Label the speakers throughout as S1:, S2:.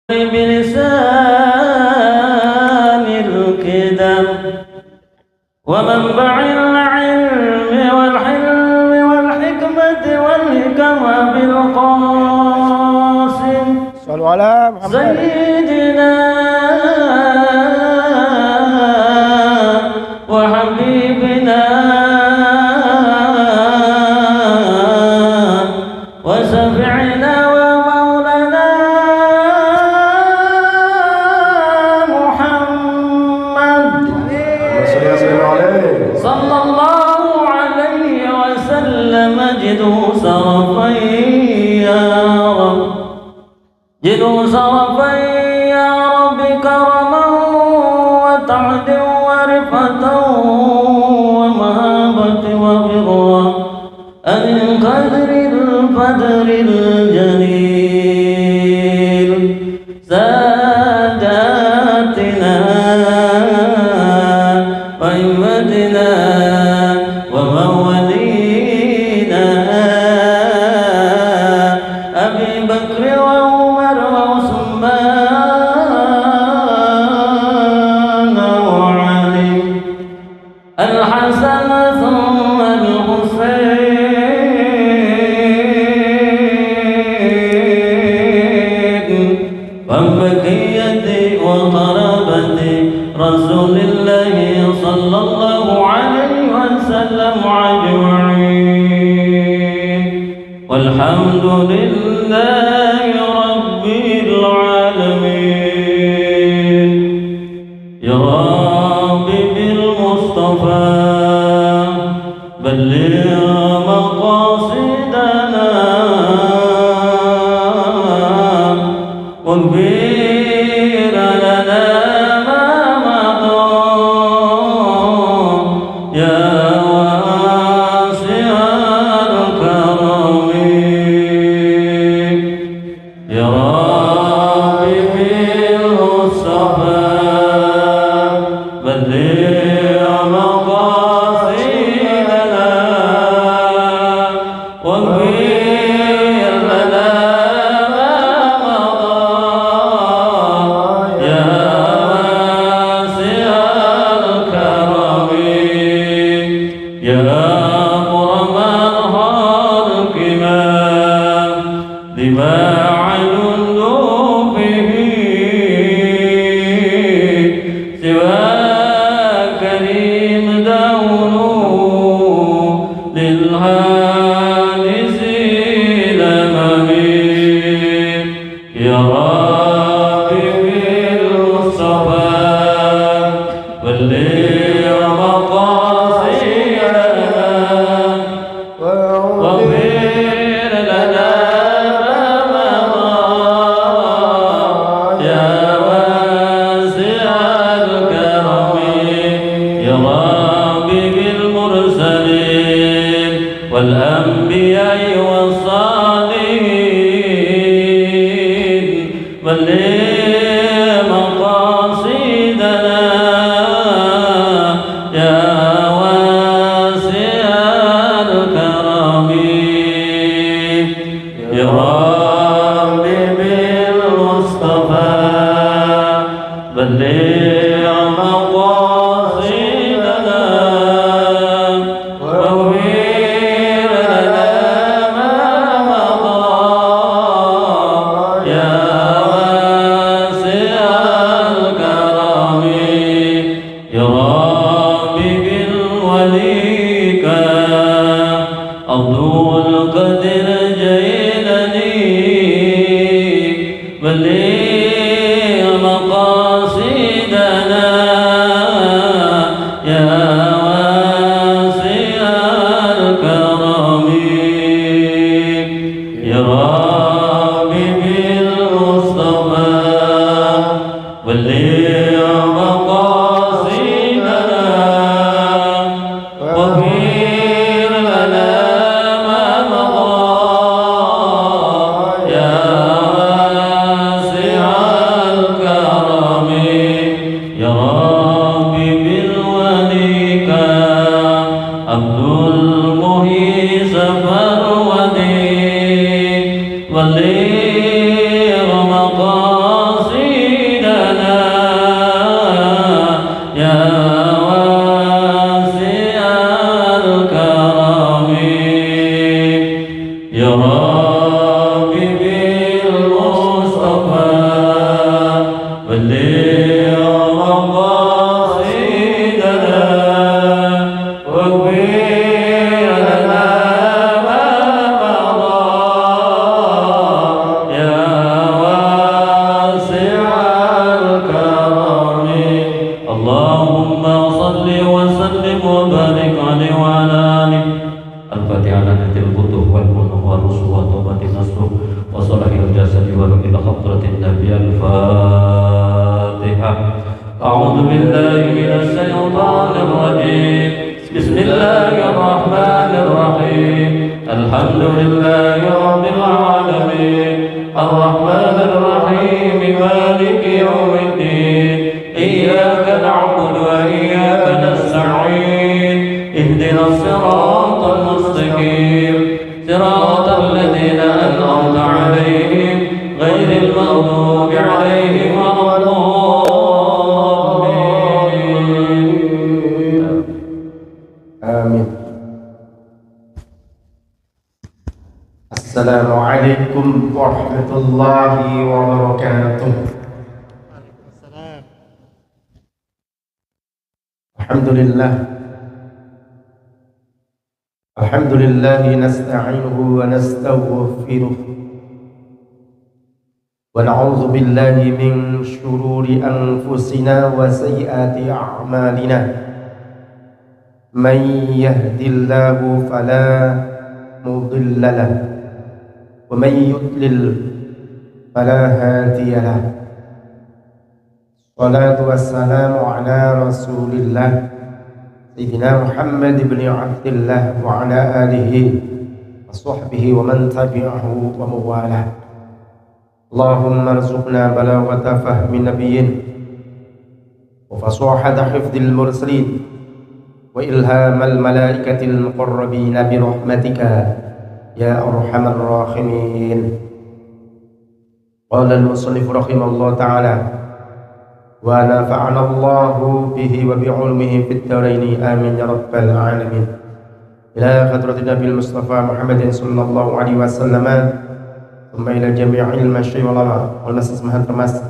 S1: بلسان الكدم ومنبع العلم والحلم والحكمة والحكم بالقاسم
S2: صلوا على محمد
S1: سيدنا وحبيبنا وشفيعنا ومولانا محمد صلى الله عليه وسلم. جدوا صرفي يا رب، جدوا صرفي يا رب كرما وتعد ورفة ومهابة وبرا أن قدر القدر الجليل ساداتنا وإمتنا ومولينا أبي بكر وعمر وعثمان وعلي الحسن ثم الحسين وبقية وقرابة رسول الله صلى الله عليه وسلم أجمعين والحمد لله رب العالمين. يا رب بالمصطفى بلغ مقاصدنا واغفر لنا ما مضى يا واسع الكرم. يا رب بالمصطفى بلغ مقاصدنا واغفر لنا ما مضى يا واسع الكرم. يا أكرم الخلق ما لما عند به سوى كريم دون للهانس الأمم. يا رب بالمصطفى بلغ مقاصدنا واغفر لنا ما مضى يا واسع الكرم. يا رب بالمرسلين والأنبياء والصالحين بلغ مقاصدنا يا واسع الكرم. يا رب بالمصطفى بلغ مقاصدنا واغفر لنا ما مضى يا واسع الكرم. يا رب بالوليك عبد القادر جيلاني بلغ مقاصدنا يا واسع الكرم. يا رب بالمصطفى بلغ مقاصدنا واغفر لنا ما مضى يا واسع الكرم. يا رب بالوليك عبد المحيي سفر ودي بلغ مقاصدنا حضرة النبي الفاتحة. أعوذ بالله من الشيطان الرجيم. بسم الله الرحمن الرحيم. الحمد لله رب العالمين الرحمن الرحيم مالك يوم الدين إياك نعبد وإياك نستعين اهدنا الصراط المستقيم صراط الذين أنعمت عليهم غير المغضوب عليهم ولا الضالين.
S2: آمين. السلام عليكم ورحمة الله وبركاته. الحمد لله نستعينه ونستغفره ونعوذ بالله من شرور أنفسنا وسيئات أعمالنا. من يهد الله فلا مضل له ومن يضلل فلا هادي له. الصلاة والسلام على رسول الله سيدنا محمد بن عبد الله وعلى آله وصحبه ومن تبعه وموالاه. اللهم ارزقنا بلاغة فهم النبيين وفصاحة حفظ المرسلين وإلهام الملائكة المقربين برحمتك يا أرحم الراحمين. قال المصنف رحمه الله تعالى: ونفعنا الله به وبعلمه في الدارين آمين يا رب العالمين. إلى حضرة النبي المصطفى محمد صلى الله عليه وسلم ثم إلى جميع المشايخ والمسلمات المسجد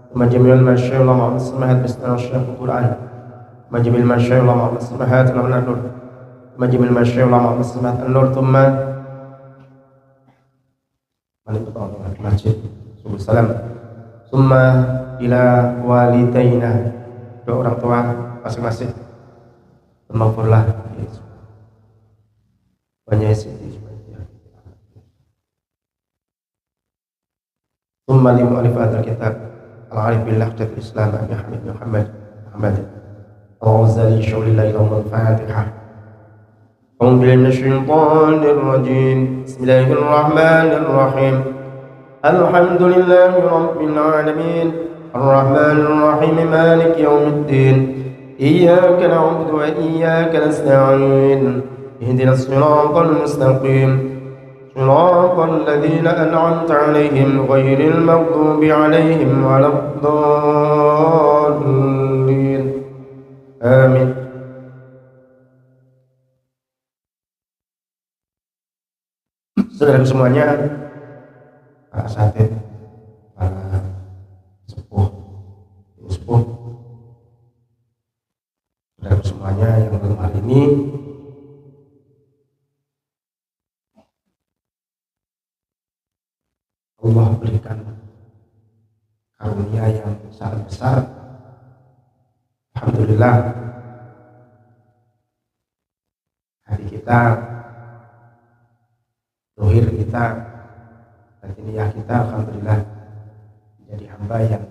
S2: ثم جميع المشايخ والمسلمات بسنة الشيخ القرآن ثم جميع المشايخ والمسلمات النور ثم جميع المشايخ والمسلمات النور ثم masjid subuh salam summa ila walidaina, doa orang tua masing-masing, maghfirlah banyak sisi summa li mu'allif hadzal kitab al-arif billah jad islam Abi Hamid Muhammad al-Ghazali syaulillahi al-Fatiha. أعوذ بالله من الشيطان الرجيم. بسم الله الرحمن الرحيم. الحمد لله رب العالمين الرحمن الرحيم مالك يوم الدين إياك نعبد وإياك نستعين اهدنا الصراط المستقيم صراط الذين أنعمت عليهم غير المغضوب عليهم ولا الضالين. آمين. Saudara semuanya, para asatid, para sepuh, saudara semuanya yang dalam hari ini Allah berikan karunia yang sangat besar. Alhamdulillah, hari kita, dohir kita, batiniyah kita, alhamdulillah menjadi hamba yang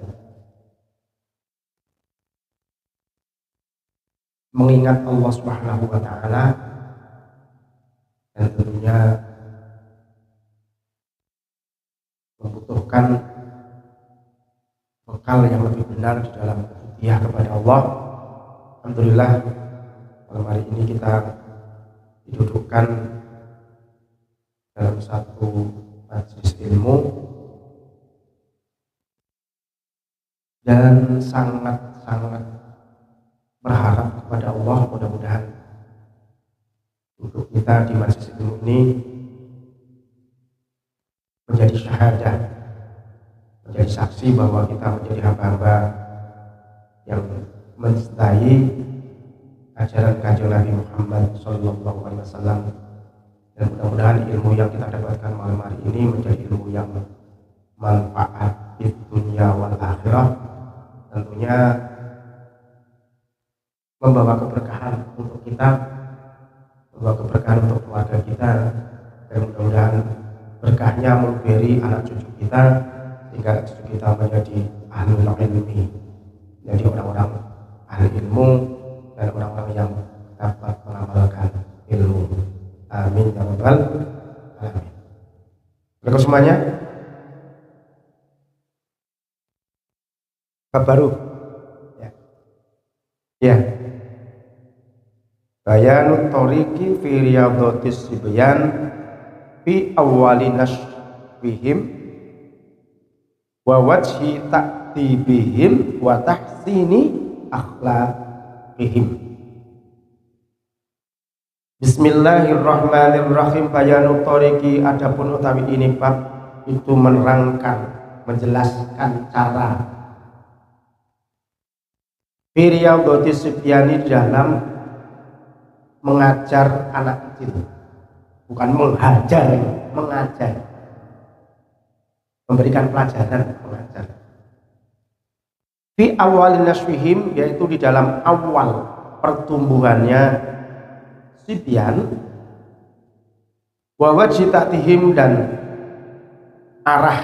S2: mengingat Allah Subhanahu wa Ta'ala, dan tentunya membutuhkan bekal yang lebih benar di dalam beribadah kepada Allah. Alhamdulillah, malam hari ini kita didudukkan dalam satu majelis ilmu dan sangat berharap kepada Allah, mudah-mudahan untuk kita di majelis ilmu ini menjadi syahadah, menjadi saksi bahwa kita menjadi hamba-hamba yang mencintai ajaran kanjeng Nabi Muhammad Sallallahu Alaihi Wasallam. Dan mudah-mudahan ilmu yang kita dapatkan malam hari ini menjadi ilmu yang manfaat di dunia wal akhirah, tentunya membawa keberkahan untuk kita, membawa keberkahan untuk keluarga kita, dan mudah-mudahan berkahnya memberi anak cucu kita, tinggal kita menjadi ahlul ilmi, jadi orang-orang ahli ilmu dan orang-orang yang dapat mengamalkan ilmu. Amin ya rabbal alamin. Berikut semuanya bab baru ya. Bayanut tariqi fi riyadhatis sibyan fi awwali nasbihim wa wajhi ta'tibihim wa tahsini akhlaqihim. Bismillahirrahmanirrahim. Bayanut tariqi, adapun utawi ini bab itu menerangkan, menjelaskan cara fi riyadhatis sibyani, dalam mengajar anak kecil, bukan menghajar, mengajar, memberikan pelajaran, mengajar. Fi awalin nasfihim, yaitu di dalam awal pertumbuhannya sibyan, wa wajhitatihim, dan arah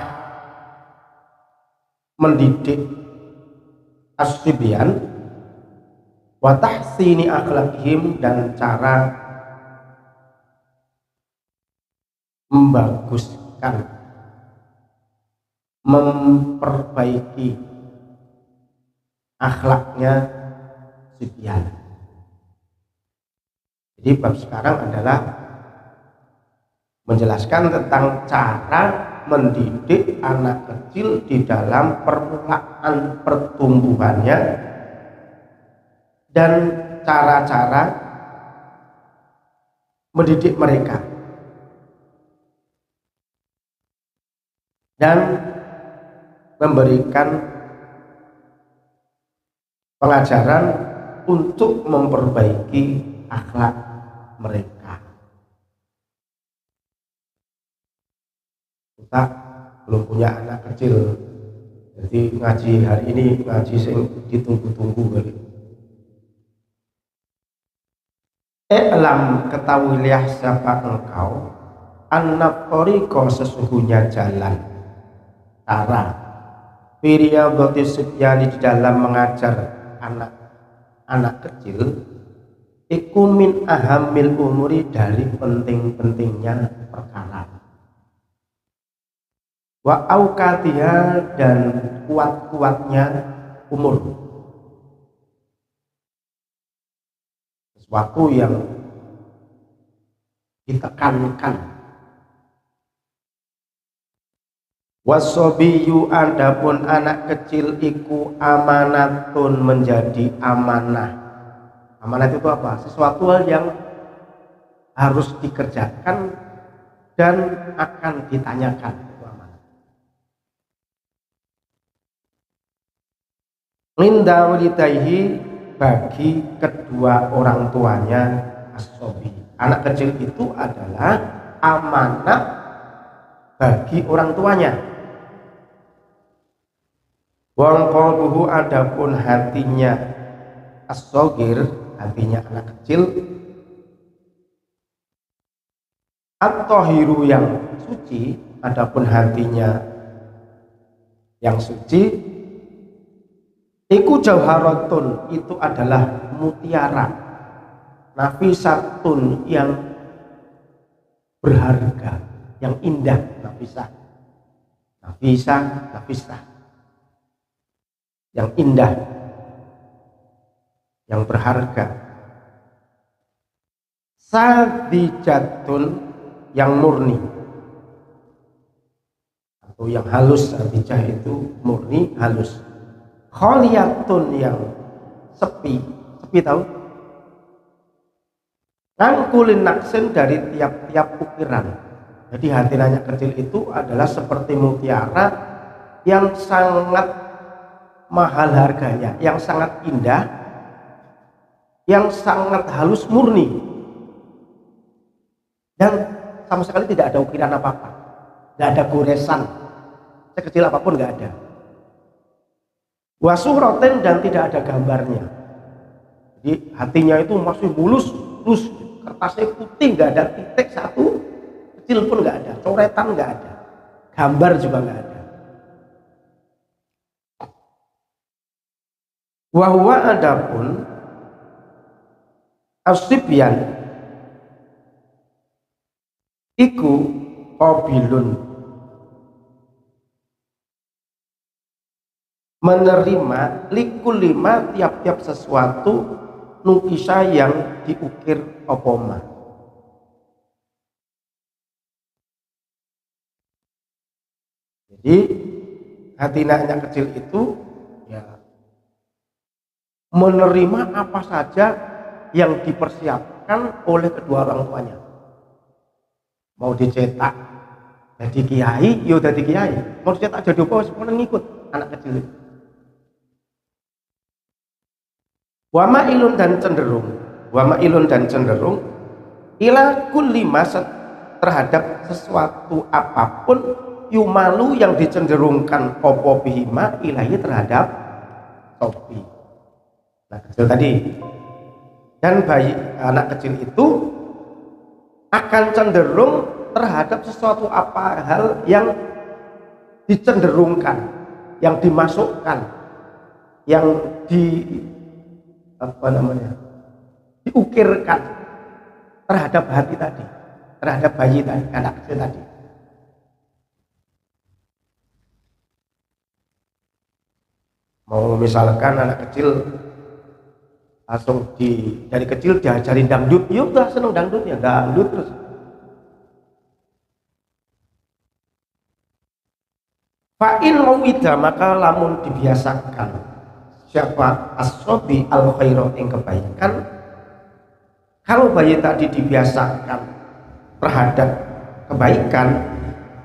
S2: mendidik as-sibyan, wa tahsini akhlaqihim, dan cara membaguskan, memperbaiki akhlaknya sibyan. Jadi bab sekarang adalah menjelaskan tentang cara mendidik anak kecil di dalam permulaan pertumbuhannya dan cara-cara mendidik mereka, dan memberikan pengajaran untuk memperbaiki akhlak mereka. Kita belum punya anak kecil, jadi ngaji hari ini ngaji sing ditunggu-tunggu kali. I'lam, ketahuilah siapa engkau, anna tariqa, sesungguhnya jalan, cara, fi riyadhatis sibyani, di dalam mengajar anak kecil, iku min ahamil umuri, dari penting-pentingnya perkara, wa auqatiha, dan kuat-kuatnya umur, sesuatu yang ditekankan. Wasobiyu, adapun anak kecil iku amanatun, menjadi amanah. Amanah itu apa? Sesuatu hal yang harus dikerjakan dan akan ditanyakan. Itu amanah. Linda walidayhi, bagi kedua orang tuanya as-sobi. Anak kecil itu adalah amanah bagi orang tuanya. Wong qalbuhu, adapun hatinya as-sogir, hatinya anak kecil, at-tahiru, yang suci, adapun hatinya yang suci, iku jauharatun, itu adalah mutiara, nafisatun, yang berharga, yang indah, nafisah, yang indah, yang berharga. Sadijatun, yang murni atau yang halus. Sadijah itu murni, halus. Kholiyatun, yang sepi tahu? Ngangkulin naksin, dari tiap-tiap ukiran. Jadi hati anak kecil itu adalah seperti mutiara yang sangat mahal harganya, yang sangat indah, yang sangat halus, murni, dan sama sekali tidak ada ukiran apa-apa, nggak ada goresan sekecil apapun, nggak ada. Wasuroten, dan tidak ada gambarnya. Jadi hatinya itu masih mulus, kertasnya putih, nggak ada titik satu kecil pun nggak ada, coretan nggak ada, gambar juga nggak ada. Wa huwa adapun as-sibyan iku qabilun menerima likulima tiap-tiap sesuatu nukisa yang diukir opoma. Jadi hati anak kecil itu ya menerima apa saja yang dipersiapkan oleh kedua orang tuanya. Mau dicetak jadi kiai, ya jadi kiai. Mau dicetak jadi apa, semuanya ngikut anak kecil itu. Wama ilun dan cenderung ila kulli masat terhadap sesuatu apapun yumalu yang dicenderungkan opo bihima ilahi terhadap sobi. Nah, kecil tadi. Dan bayi anak kecil itu akan cenderung terhadap sesuatu apa hal yang dicenderungkan, yang dimasukkan, yang diukirkan terhadap hati tadi, terhadap bayi tadi, anak kecil tadi. Mau misalkan anak kecil langsung dari kecil diajarin dangdut, ya udah seneng dangdutnya, dangdut terus. Fa'in mawida maka lamun dibiasakan siapa as-sobi al-khairat yang kebaikan. Kalau bayi tadi dibiasakan terhadap kebaikan,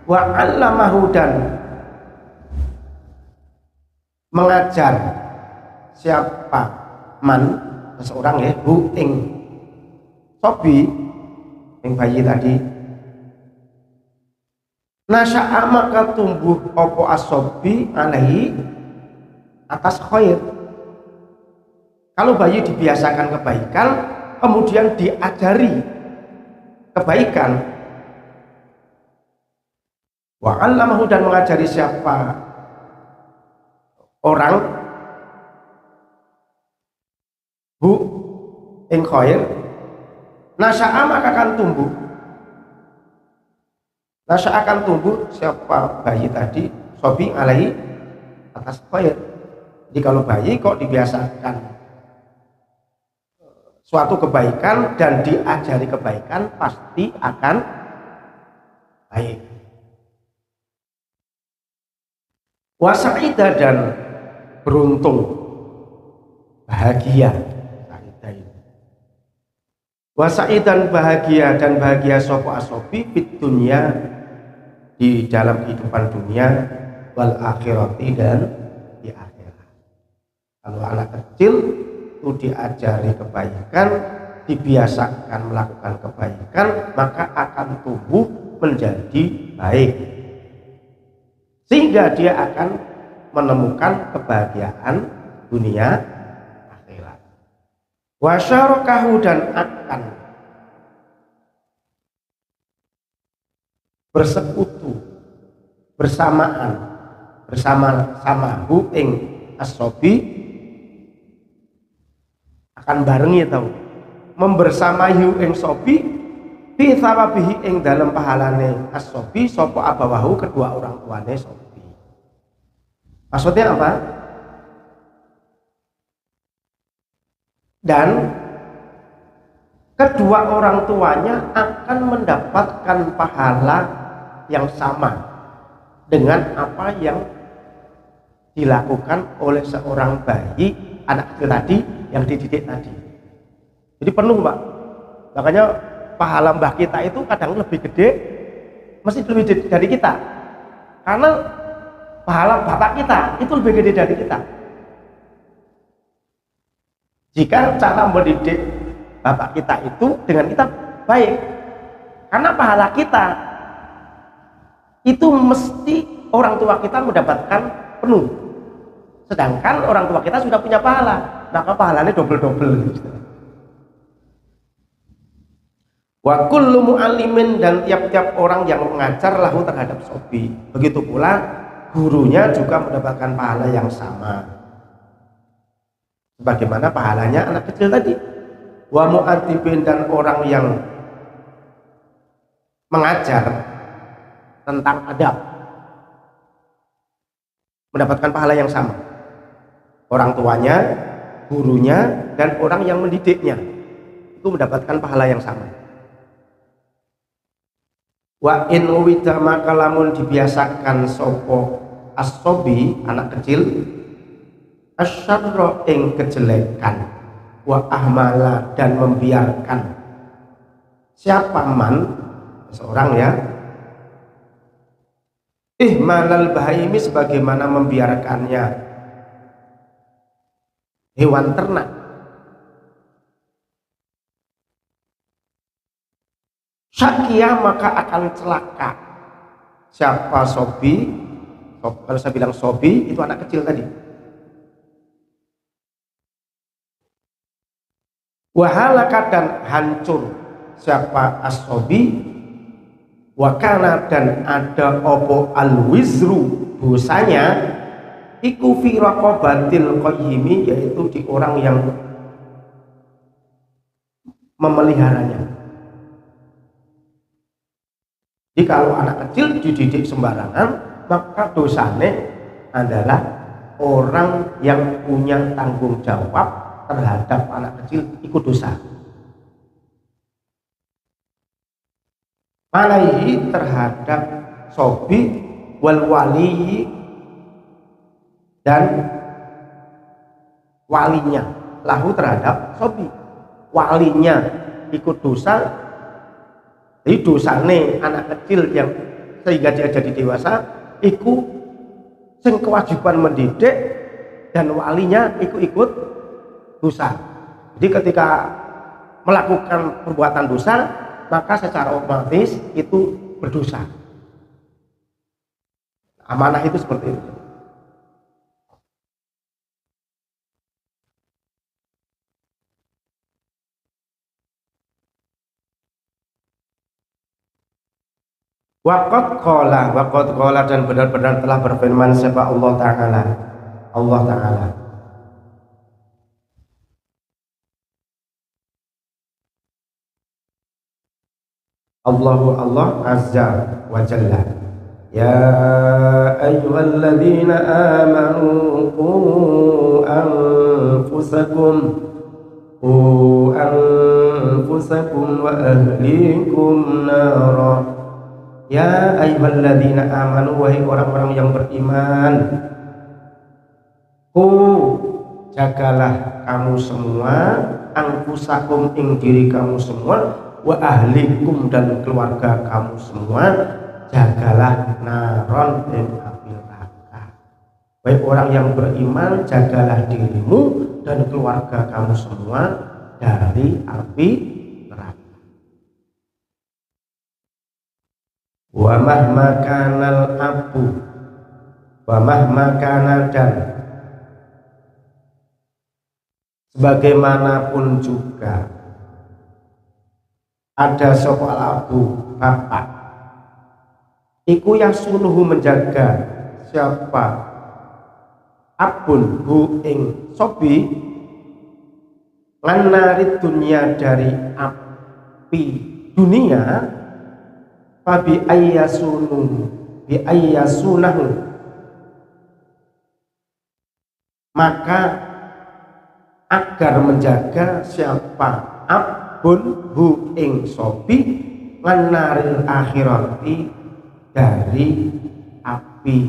S2: wa 'allamahu dan mengajar siapa man seseorang ya hu ing sobi ing bayi tadi, nasya'a maka tumbuh opo asobi alaihi atas khair. Kalau bayi dibiasakan kebaikan kemudian diajari kebaikan, wa 'allamahu dan mengajari siapa orang hu ing khair, nasya'a maka akan tumbuh, nasya'a akan tumbuh siapa bayi tadi sobi alaihi atas khair. Jadi kalau bayi kok dibiasakan suatu kebaikan dan diajari kebaikan pasti akan baik. Wasa'ida dan beruntung, bahagia. Wasa'idan bahagia dan bahagia sopo asobi fit dunia di dalam kehidupan dunia wal akhirati dan di akhirat. Kalau anak kecil itu diajari kebaikan, dibiasakan melakukan kebaikan, maka akan tumbuh menjadi baik sehingga dia akan menemukan kebahagiaan dunia akhirat. Wasyarakahu dan akan bersekutu bersama-sama hu ing as-sobi, akan barengi tahu membersamai hu ing sobi fi thawabihi ing dalam pahalane as-sobi sopo abawahu kedua orang tuane sobi. Maksudnya apa? Dan kedua orang tuanya akan mendapatkan pahala yang sama dengan apa yang dilakukan oleh seorang bayi anak kecil tadi yang dididik tadi. Jadi penuh Pak. Makanya pahala mbah kita itu kadang lebih gede, mesti lebih gede dari kita, karena pahala bapak kita itu lebih gede dari kita. Jika cara mendidik bapak kita itu dengan kita baik, karena pahala kita itu mesti orang tua kita mendapatkan penuh, sedangkan orang tua kita sudah punya pahala, maka pahalanya double-double. Wa kullu mu'allimin dan tiap-tiap orang yang mengajar lahu terhadap sobi, begitu pula gurunya juga mendapatkan pahala yang sama. sebagaimana pahalanya anak kecil tadi. Wa mu'adzibin, dan orang yang mengajar tentang adab mendapatkan pahala yang sama. Orang tuanya, gurunya, dan orang yang mendidiknya itu mendapatkan pahala yang sama. Wa in uwida, maka lamun dibiasakan sopo as-sobi, anak kecil, asyarra ing kejelekan, wa ahmala, dan membiarkan. Siapa man, seorang ya, ihmalal bahaimi, sebagaimana membiarkannya hewan ternak, syakia, maka akan celaka. Siapa sobi? Kalau saya bilang sobi itu anak kecil tadi. Wahalaka, dan hancur. Siapa as-sobi? Wakana, dan ada opo al-wizru, dosanya iku fi raqabatil qayyimi, yaitu di orang yang memeliharanya. Jadi kalau anak kecil dididik sembarangan, maka dosanya adalah orang yang punya tanggung jawab terhadap anak kecil ikut dosa. Alaihi, terhadap sobi, wal wali, dan walinya, lahu, terhadap sobi, walinya ikut dosa. Jadi dosane anak kecil yang sehingga dia jadi dewasa iku sing kewajiban mendidik, dan walinya ikut dosa. Jadi ketika melakukan perbuatan dosa, maka secara otomatis itu berdosa. Amanah itu seperti itu. Waqad qala, dan benar-benar telah berfirman siapa Allah Ta'ala. Allah Ta'ala, Allah Azza wa Jalla, ya ayyuhalladzina amanu qu anfusakum wa ahlikum nara. Ya ayyuhalladzina amanu, wahai orang-orang yang beriman, jagalah kamu semua, anfusakum, ing diri kamu semua, wa ahlikum, dan keluarga kamu semua, jagalah naron, ing api neraka. Baik orang yang beriman, jagalah dirimu dan keluarga kamu semua dari api neraka. Wa mahma kanal abu, wa mahma kana, dan sebagaimanapun juga ada soal abu, bapak iku yasuluhu, menjaga siapa abun hu ing sobi, nganarit dunia, dari api dunia, fabi ayyasunahu, maka agar menjaga siapa abun hu ing sobi, nganaril akhirati, dari api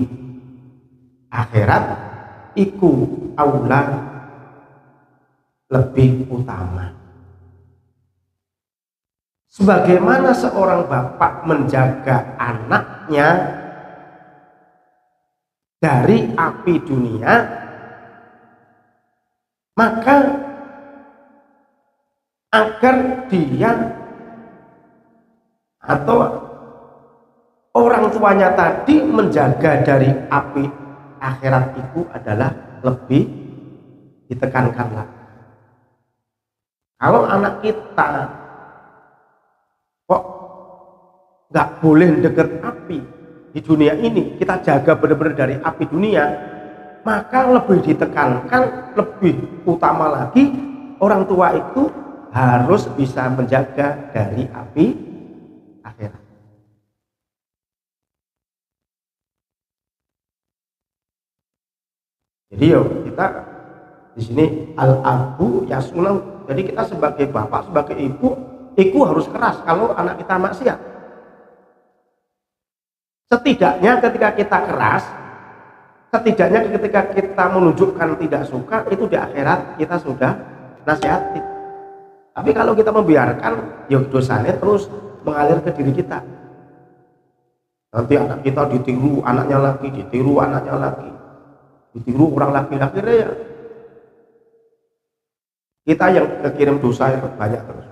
S2: akhirat, iku aula, lebih utama. Sebagaimana seorang bapak menjaga anaknya dari api dunia, maka agar dia atau orang tuanya tadi menjaga dari api akhirat itu adalah lebih ditekankan lagi. Kalau anak kita kok nggak boleh deket api di dunia ini, kita jaga benar-benar dari api dunia, maka lebih ditekankan, lebih utama lagi orang tua itu harus bisa menjaga dari api akhirat. Jadi kita di sini al-abu yasunau. Jadi kita sebagai bapak, sebagai ibu, itu harus keras kalau anak kita maksiat. Setidaknya ketika kita keras, setidaknya ketika kita menunjukkan tidak suka, itu di akhirat kita sudah nasihati. Tapi kalau kita membiarkan, ya dosanya terus mengalir ke diri kita. Nanti anak kita ditiru anaknya lagi, ditiru anaknya lagi, ditiru orang laki-laki, ya kita yang kekirim dosa yang banyak terus.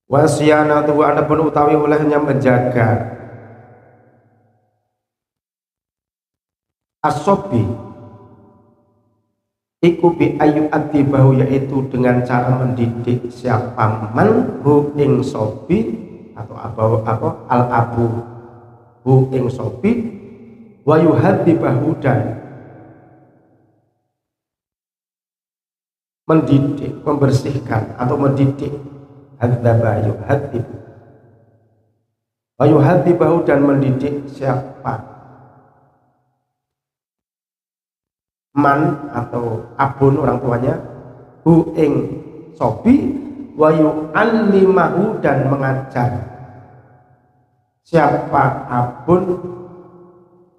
S2: Wasyanatu adapun utawi olehnya menjaga as-sobi iku bi ayu adibahu, yaitu dengan cara mendidik siapa man hu ing sobi atau apa al abu hu ing sobi wa yuhadzibahu, dan mendidik, membersihkan atau mendidik hadzaba yuhadzib wa yuhadzibahu, dan mendidik siapa man atau abun orang tuanya hu ing sobi wa yu'allimahu, dan mengajar siapa abun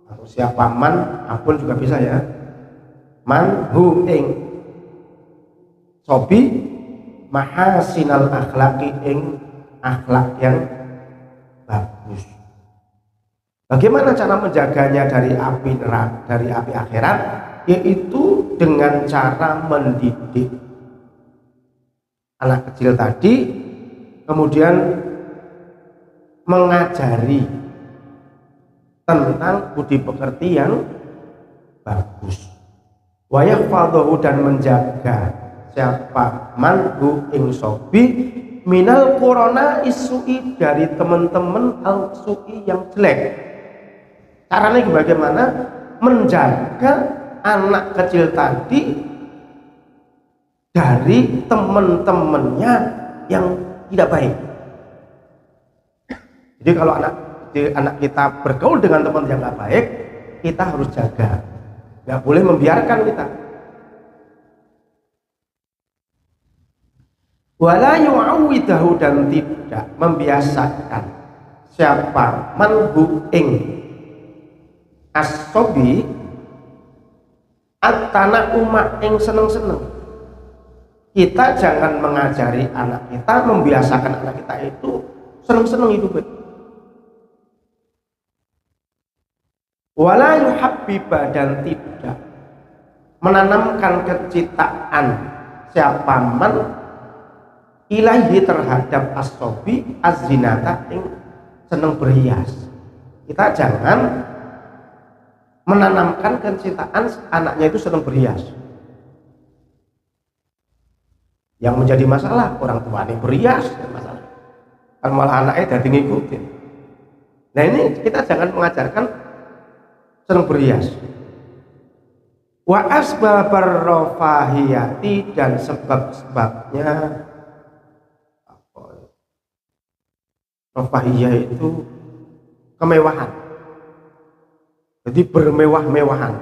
S2: atau siapa man, abun juga bisa ya, man hu ing sobi mahasinal akhlaki, ing akhlak yang bagus. Bagaimana cara menjaganya dari api neraka, dari api akhirat? Yaitu dengan cara mendidik anak kecil tadi, kemudian mengajari tentang budi pekerti yang bagus. Wa yahfadhuhu, dan menjaga siapa manhu ing sobi minal korona isui, dari teman-teman al sui yang jelek. Caranya bagaimana menjaga anak kecil tadi dari teman-temannya yang tidak baik. Jadi kalau anak kita bergaul dengan teman yang tidak baik, kita harus jaga, nggak boleh membiarkan kita. Wala yu'awwidahu, dan tidak membiasakan siapa manhu ing as-sobi at-tanah umat ing seneng-seneng. Kita jangan mengajari anak kita, membiasakan anak kita itu seneng-seneng hidup. Wala yuhabbiba, dan tidak menanamkan kecintaan siapa man ilahi terhadap as-sobi az-zinata ing seneng berhias. Kita jangan menanamkan kecintaan anaknya itu senang berhias. Yang menjadi masalah orang tua ini berhias, masalah kan malah anaknya jadi ngikutin. Nah ini kita jangan mengajarkan senang berhias. Wa asbabar rafahiyati, dan sebab-sebabnya rafahiyah itu kemewahan. Jadi bermewah-mewahan,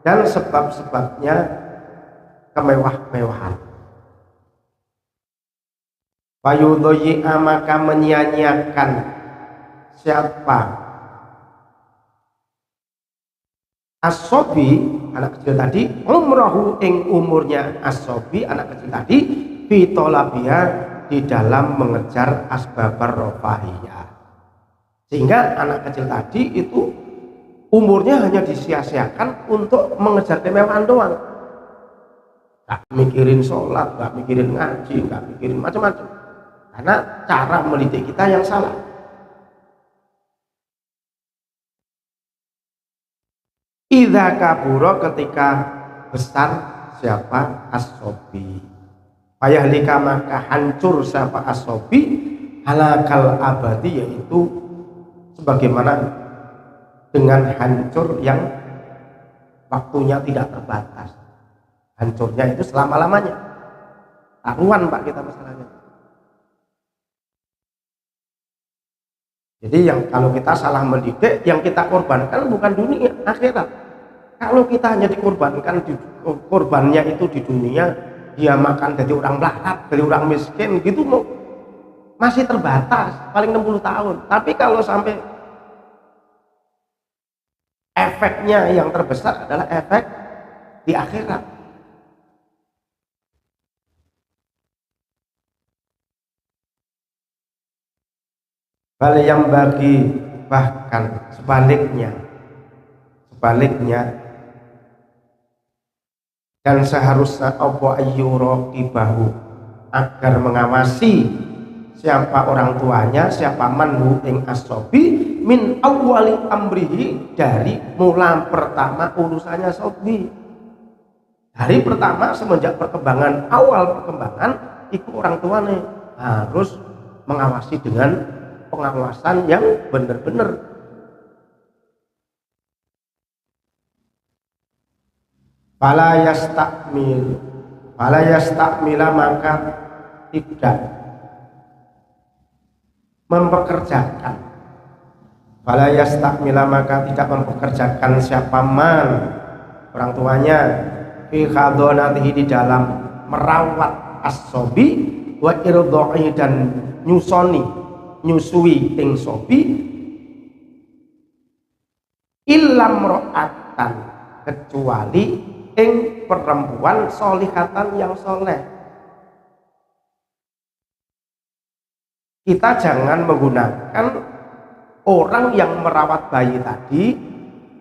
S2: dan sebab-sebabnya kemewah-mewahan. Fayudhoyi, maka menyia-nyiakan siapa as-sobi, anak kecil tadi, umrohu ing umurnya as-sobi, anak kecil tadi, fitolabia, di dalam mengejar asbabar rofahiyah. Sehingga anak kecil tadi itu umurnya hanya disia-siakan untuk mengejar kemewahan doang. Gak mikirin sholat, gak mikirin ngaji, gak mikirin macam-macam. Karena cara mendidik kita yang salah. Idza kabura, ketika besar siapa as-sobi, payahlika, maka hancur siapa as-sobi, halakal abadi, yaitu sebagaimana dengan hancur yang waktunya tidak terbatas. Hancurnya itu selama-lamanya. Taruhan Pak kita masalahnya. Jadi yang kalau kita salah mendidik, yang kita korbankan bukan dunia, akhirat. Kalau kita hanya dikorbankan, korbannya itu di dunia, dia makan jadi orang melarat, jadi orang miskin gitu, masih terbatas, paling 60 tahun. Tapi kalau sampai efeknya yang terbesar adalah efek di akhirat. Bal yang bagi, bahkan sebaliknya dan seharusnya apa ayyuraqibahu, agar mengawasi siapa orang tuanya, siapa manhu ing asobi min awwali amrihi, dari mula pertama urusannya sobi. Dari pertama semenjak perkembangan, awal perkembangan itu orang tuanya harus mengawasi dengan pengawasan yang benar-benar. Fala yastakmila, maka tidak mempekerjakan. Fala yastakmila, maka tidak mempekerjakan siapa man, orang tuanya, fi khadonatihi, di dalam merawat as-sobi wa irdha'i, dan nyusui ing sobi, illam ro'atan, kecuali ing perempuan solihatan yang soleh. Kita jangan menggunakan orang yang merawat bayi tadi,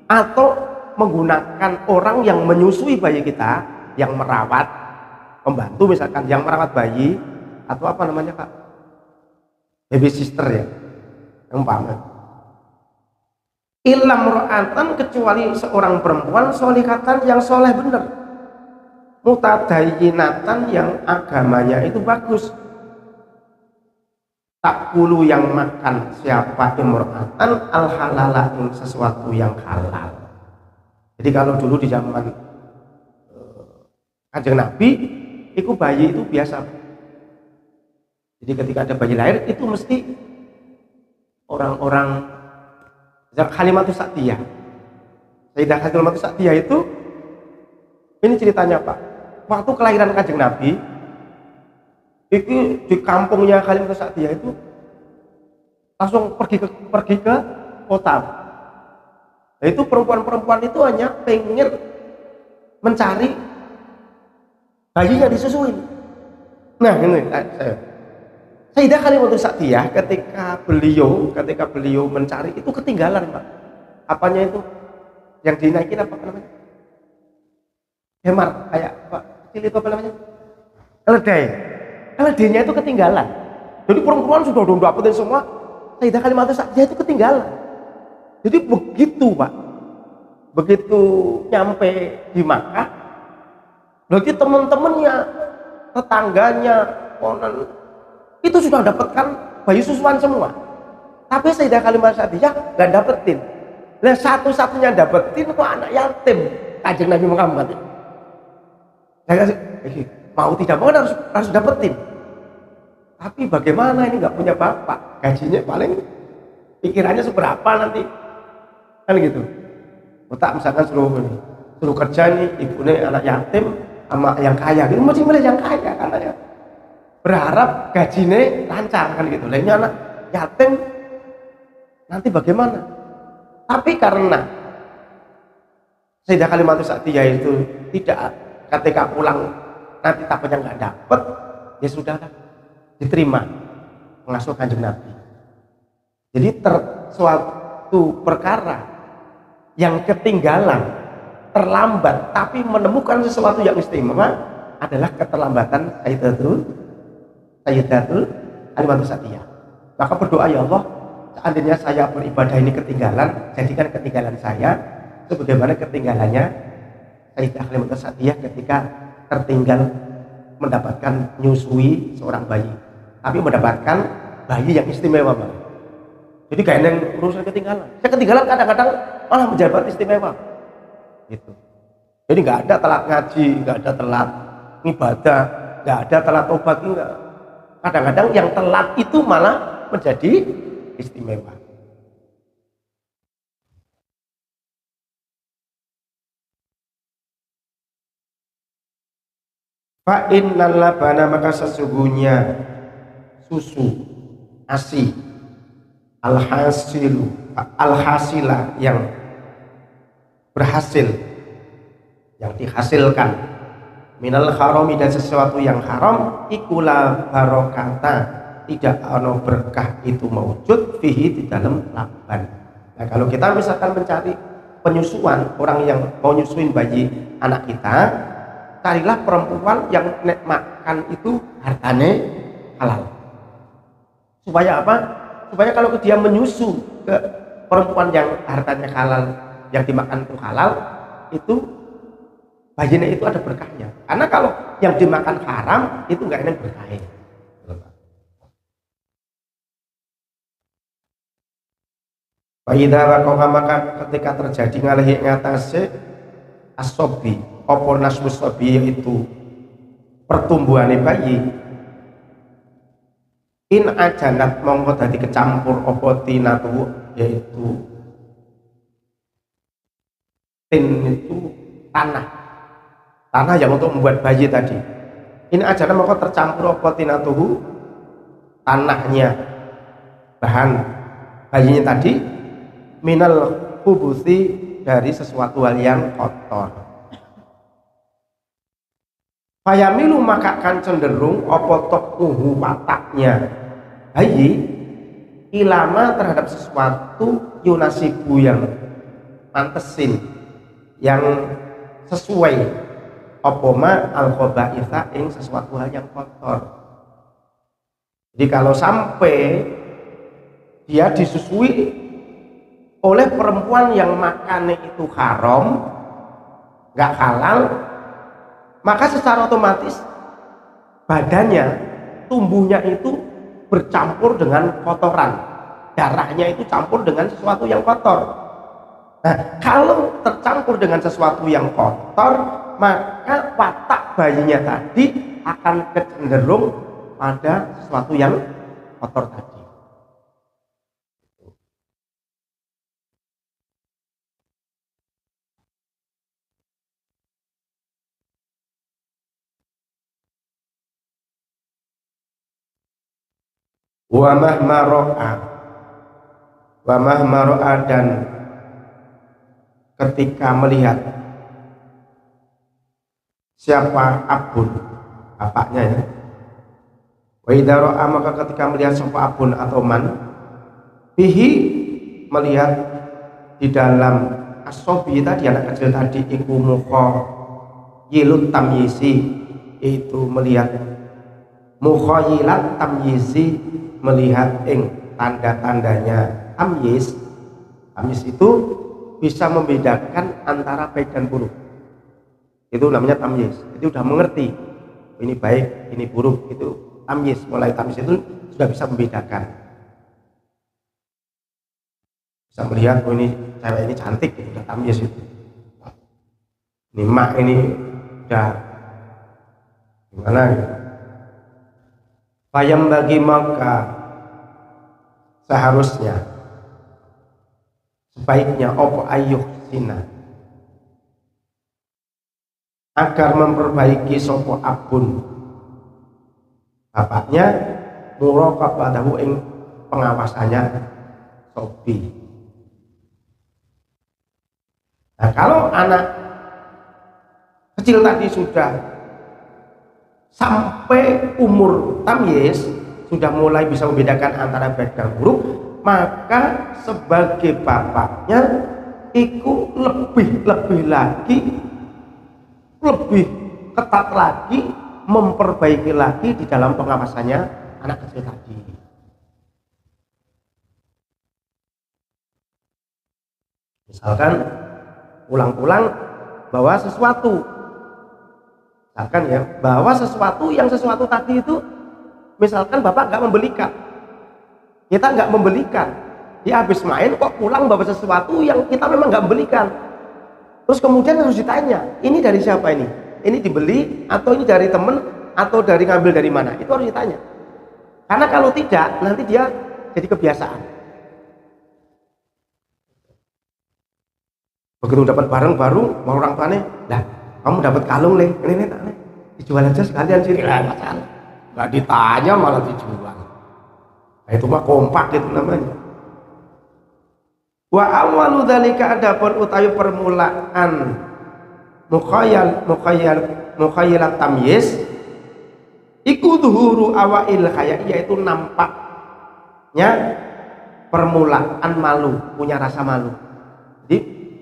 S2: atau menggunakan orang yang menyusui bayi kita, yang merawat, pembantu misalkan yang merawat bayi, atau apa namanya Pak, baby sister ya, yang paham. Ilam ro'atan, kecuali seorang perempuan solihatan yang soleh benar, mutadayyinatan, yang agamanya itu bagus. Takulu, yang makan siapa imro'atan al halala, yang sesuatu yang halal. Jadi kalau dulu di zaman Kanjeng Nabi, itu bayi itu biasa. Jadi ketika ada bayi lahir itu mesti orang-orang Halimatus Sa'diyah. Sayyidah Halimatus Sa'diyah itu, ini ceritanya Pak, waktu kelahiran Kanjeng Nabi itu di kampungnya Halimatus Sa'diyah itu langsung pergi ke kota. Nah, itu perempuan-perempuan itu hanya pengen mencari bayinya disusuin. Nah ini Sayyidah Halimatus Sa'diyah ketika beliau mencari itu ketinggalan Pak. Apanya itu? Yang dinaikin apa namanya? Hemar, kayak Pak kecil itu apa namanya? Keledai. Keledainya itu ketinggalan. Jadi perempuan sudah dapetin semua, Sayyidah Halimatus Sa'diyah itu ketinggalan. Jadi begitu Pak, begitu nyampe di Makkah, berarti teman-temannya, tetangganya, itu sudah dapatkan bayi susuan semua, tapi Sayyidah Halimatus Sa'diyah nggak dapetin. Nah, satu-satunya dapetin kok anak yatim Kanjeng Nabi Muhammad. Mau tidak mau harus dapetin. Tapi bagaimana, ini nggak punya bapak, gajinya paling pikirannya seberapa nanti, kan gitu. Otak misalkan suruh kerja nih, ibunya anak yatim sama yang kaya, gitu mesti milih yang kaya karena ya berharap gajinya lancar kan gitu. Lainnya anak yatim nanti bagaimana? Tapi karena Sayyidah Halimatus Sa'diyah itu tidak, ketika pulang nanti takutnya nggak dapet, ya sudah diterima mengasuh Kanjeng Nabi. Jadi suatu perkara yang ketinggalan, terlambat, tapi menemukan sesuatu yang istimewa adalah keterlambatan Sayyidatul Halimatus Sa'diyah. Maka berdoa, ya Allah, seandainya saya beribadah ini ketinggalan, jadikan ketinggalan saya sebagaimana ketinggalannya Sayyidah Halimatus Sa'diyah ketika tertinggal mendapatkan nyusui seorang bayi, tapi mendapatkan bayi yang istimewa Pak. Jadi kayak yang urusan ketinggalan. Saya ketinggalan kadang-kadang malah menjabat istimewa. Gitu. Jadi nggak ada telat ngaji, nggak ada telat ibadah, nggak ada telat obat, enggak. Kadang-kadang yang telat itu malah menjadi istimewa. Fa innal labana, maka sesungguhnya susu, ASI, alhasila yang berhasil, yang dihasilkan, minal harami, dan sesuatu yang haram, ikula barokata, tidak ono berkah itu mewujud fihi, di dalam laban. Nah kalau kita misalkan mencari penyusuan, orang yang mau nyusuin bayi anak kita, carilah perempuan yang nek makan itu hartane halal. Supaya apa? Supaya kalau dia menyusu ke perempuan yang hartanya halal, yang dimakan itu halal, itu bayinya itu ada berkahnya. Karena kalau yang dimakan haram itu nggak ada berkahnya. Faidah wakoha, maka ketika terjadi ngalahi ngatasi asobi, opo nasmus sobi, yaitu pertumbuhan bayi, in ajanat mongko dadi kecampur opo tinatu, yaitu tin itu tanah yang untuk membuat bayi tadi. In ajanat mongko tercampur opo tinatuhu, tanahnya, bahan bayinya tadi, minal hubusi, dari sesuatu hal yang kotor. Fayamilu, maka akan cenderung opo tokuhu, wataknya bayi, ilama, terhadap sesuatu yunasibu, yang pantesin, yang sesuai, opoma al-khobaitha, ing sesuatu hal yang kotor. Jadi kalau sampai dia disusui oleh perempuan yang makannya itu haram, nggak halal, maka secara otomatis badannya, tumbuhnya itu bercampur dengan kotoran, darahnya itu campur dengan sesuatu yang kotor. Nah, kalau tercampur dengan sesuatu yang kotor, maka watak bayinya tadi akan cenderung pada sesuatu yang kotor tadi. Wa mahma ro'a, dan ketika melihat siapa abun, bapaknya ya. Wa idza ro'a, maka ketika melihat siapa abun atau man, bihi, melihat di dalam asobi tadi, anak kecil tadi, iku mukho yilut tamyizi, itu melihat mukhayilat tamyizi, melihat ing tanda-tandanya tamyiz. Tamyiz itu bisa membedakan antara baik dan buruk, itu namanya tamyiz. Itu sudah mengerti ini baik, ini buruk, itu tamyiz. Mulai tamyiz itu sudah bisa membedakan, bisa melihat, oh ini cewek ini cantik, itu udah tamyiz itu. Ini mak ini udah gimana gitu. Payam bagi, maka seharusnya, sebaiknya, opo ayuh sina, agar memperbaiki sopo abun, bapaknya, muraqabatahu, ing pengawasannya sobi. Nah kalau anak kecil tadi sudah sampai umur tamyiz, sudah mulai bisa membedakan antara baik dan buruk, maka sebagai bapaknya itu lebih lagi, lebih ketat lagi, memperbaiki lagi di dalam pengawasannya anak kecil tadi. Misalkan pulang-pulang bawa sesuatu, misalkan ya, bawa sesuatu yang sesuatu tadi itu, misalkan bapak nggak membelikan, Kita nggak membelikan. Dia habis main kok pulang bawa sesuatu yang kita memang nggak belikan. Terus kemudian harus ditanya, ini dari siapa ini? Ini dibeli atau ini dari temen atau dari ngambil dari mana? Itu harus ditanya. Karena kalau tidak, nanti dia jadi kebiasaan. Begitu dapat barang baru, mau orang tuanya, lah kamu dapat kalung le, ini dijual aja sekalian sini, lah masalah. Nggak ditanya malah dijual. Nah, itu mah kompak itu namanya. Wa awalu dzalika adapun utawi permulaan mukhayalat tamyiz iku dhuhuru awail khaya, yaitu nampaknya permulaan malu, punya rasa malu. Jadi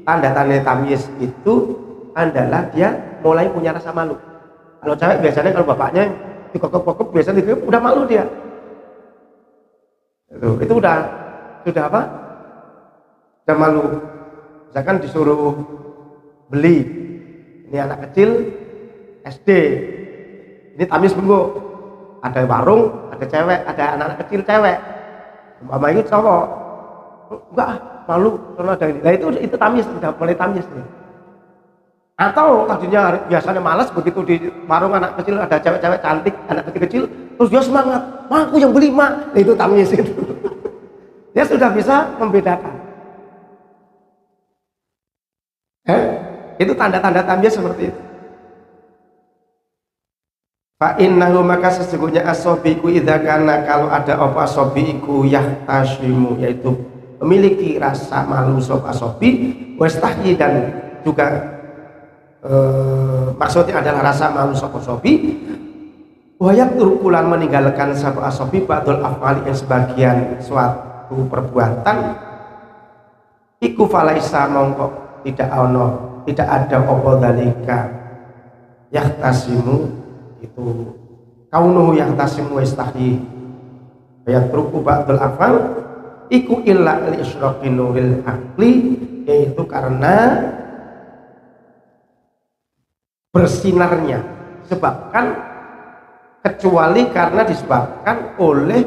S2: tanda-tanda tamyiz itu adalah dia mulai punya rasa malu. Kalau cewek biasanya kalau bapaknya dikokop-kokop biasanya udah malu dia. Itu sudah apa? Sudah malu. Misalkan disuruh beli, ini anak kecil SD, ini tamyiz dulu, ada warung, ada cewek, ada anak-anak kecil cewek, mama itu cowok, enggak malu karena ada ini. Nah itu tamyiz, sudah mulai tamyiz nih. Atau tadinya biasanya malas, begitu di warung anak kecil ada cewek-cewek cantik, anak kecil-kecil, terus dia semangat, "Ma, aku yang beli, Ma." Nah, itu tamyiz itu. Dia sudah bisa membedakan. Itu tanda-tanda tamyiz seperti itu. Fa innahu, maka sesungguhnya as-sabiqu idza kana, kalau ada apa sabiqu yahtashimu, yaitu memiliki rasa malu sop asobi, wastahyi, dan juga maksudnya adalah rasa malu sop asobi, wayak turukulan meninggalkan sop asobi ba'dul af'ali, yang sebagian suatu perbuatan, iku falaisa mongko tidak ada apa dalika yahtasimu, itu kaunuhu yahtasimu wastahyi wayak turuku ba'dul af'al iku illa li isyraqi nuril aqli, yaitu karena bersinarnya, kecuali karena disebabkan oleh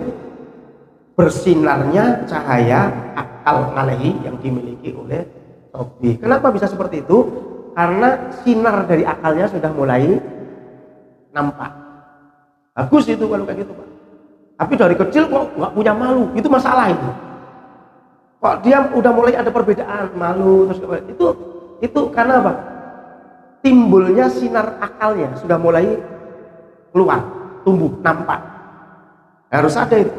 S2: bersinarnya cahaya akal ngalehi yang dimiliki oleh sobi. Kenapa bisa seperti itu? Karena sinar dari akalnya sudah mulai nampak. Bagus itu kalau kayak gitu, Pak. Tapi dari kecil kok nggak punya malu, itu masalah itu. Kok dia udah mulai ada perbedaan malu terus itu karena apa? Timbulnya sinar akalnya sudah mulai keluar, tumbuh, nampak. Harus ada itu.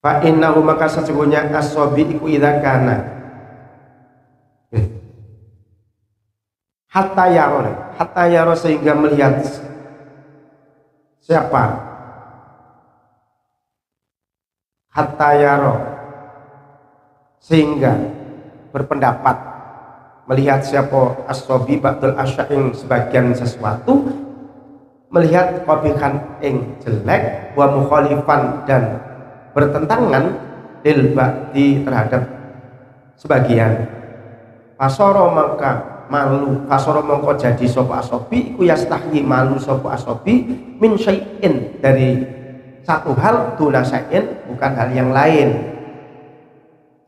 S2: Fa innahu, maka sesungguhnya as-sabi iku idza kana hatta yaro sehingga melihat siapa? Hatta yaro sehingga berpendapat, melihat siapa as-sabi ba'dul asya'in, sebagian sesuatu, melihat qabihan ing jelek, wa mukhalifan, dan bertentangan lil ba'di terhadap sebagian, fasoro maka malu, fasoro mongko jadi sapa asobi iku yastahyi malu sapa asobi min syai'in, dari satu hal, duna syai'in, bukan hal yang lain.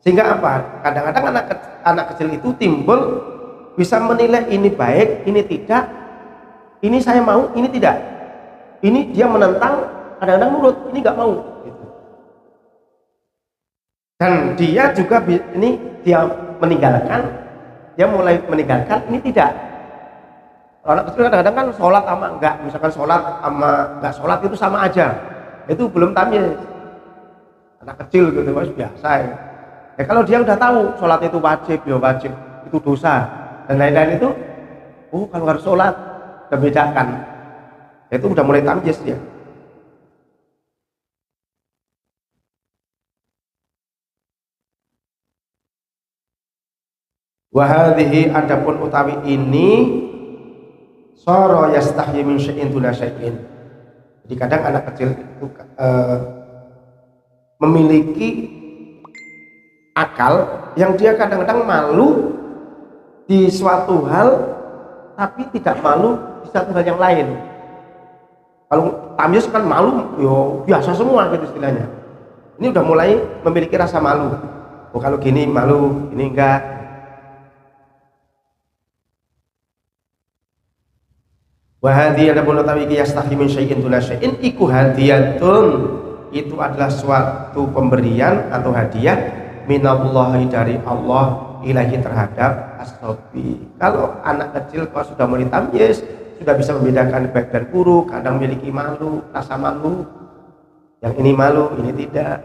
S2: Sehingga apa? Kadang-kadang anak kecil itu timbul bisa menilai ini baik, ini tidak, ini saya mau, ini tidak, ini dia menentang, kadang-kadang nurut, ini nggak mau gitu. Dan dia juga ini dia meninggalkan, dia mulai meninggalkan, ini tidak. Anak kecil kadang-kadang kan sholat sama enggak, misalkan sholat sama enggak sholat itu sama aja, itu belum tamyiz. Anak kecil gitu, mas, biasa ya. Ya kalau dia udah tahu sholat itu wajib, ya wajib, itu dosa dan lain-lain itu, kalau harus sholat, membedakan, itu udah mulai tamyiz dia. Wahadhihi, adapun utawi ini, soro yastahyi min syai'in duna syai'in. Jadi kadang anak kecil itu memiliki akal yang dia kadang-kadang malu di suatu hal, tapi tidak malu di satu hal yang lain. Kalau tamyiz kan malu, yo biasa semua gitu istilahnya. Ini udah mulai memiliki rasa malu. Oh kalau gini malu, ini enggak. Wa hadhihi adapun utawi iki yastahi min syai'in duna syai'in iku hadiyatun, itu adalah suatu pemberian atau hadiah minallahi dari Allah ilahi terhadap as-sobi. Kalau anak kecil kalau sudah mulai tamyiz, sudah bisa membedakan baik dan buruk, kadang memiliki malu, rasa malu. Yang ini malu, ini tidak,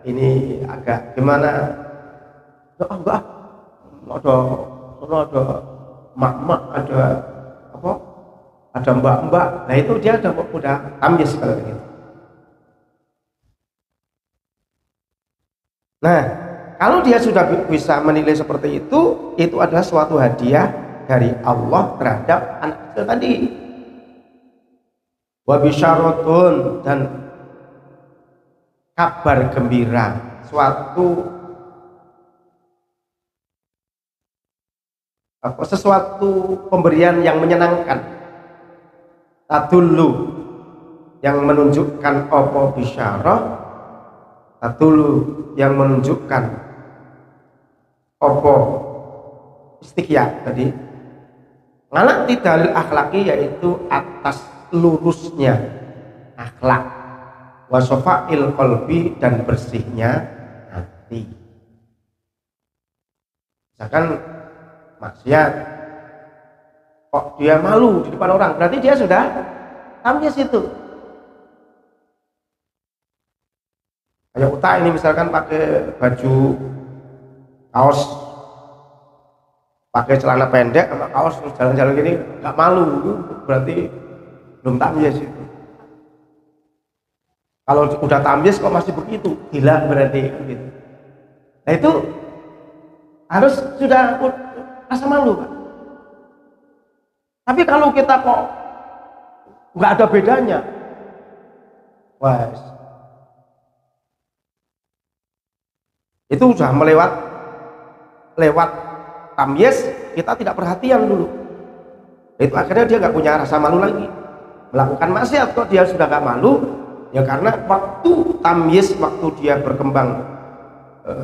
S2: ini agak gimana? Enggak, ada mak-mak, ada apa? Ada mbak-mbak. Nah itu dia udah tamyiz kalau begitu. Nah, kalau dia sudah bisa menilai seperti itu adalah suatu hadiah dari Allah terhadap anak kecil tadi. Wa bisyaratun, dan kabar gembira, sesuatu pemberian yang menyenangkan. Tadullu, yang menunjukkan apa bisyarah, tadullu yang menunjukkan apa istiqya tadi, nganak tidalil akhlaki, yaitu atas lurusnya akhlak, wasofa'il qalbi, dan bersihnya hati. Misalkan maksiat kok dia malu di depan orang, berarti dia sudah tamyiz itu. Kayak Uta ini misalkan pakai baju kaos, pakai celana pendek sama kaos terus jalan-jalan gini nggak malu, itu berarti belum tamyiz itu. Kalau udah tamyiz kok masih begitu, gila berarti gitu. Nah itu harus sudah rasa malu, Pak. Tapi kalau kita kok nggak ada bedanya, wah, itu sudah lewat tamyiz, kita tidak perhatian dulu. Itu akhirnya dia nggak punya rasa malu lagi. Melakukan maksiat kok dia sudah nggak malu, ya karena waktu tamyiz, waktu dia berkembang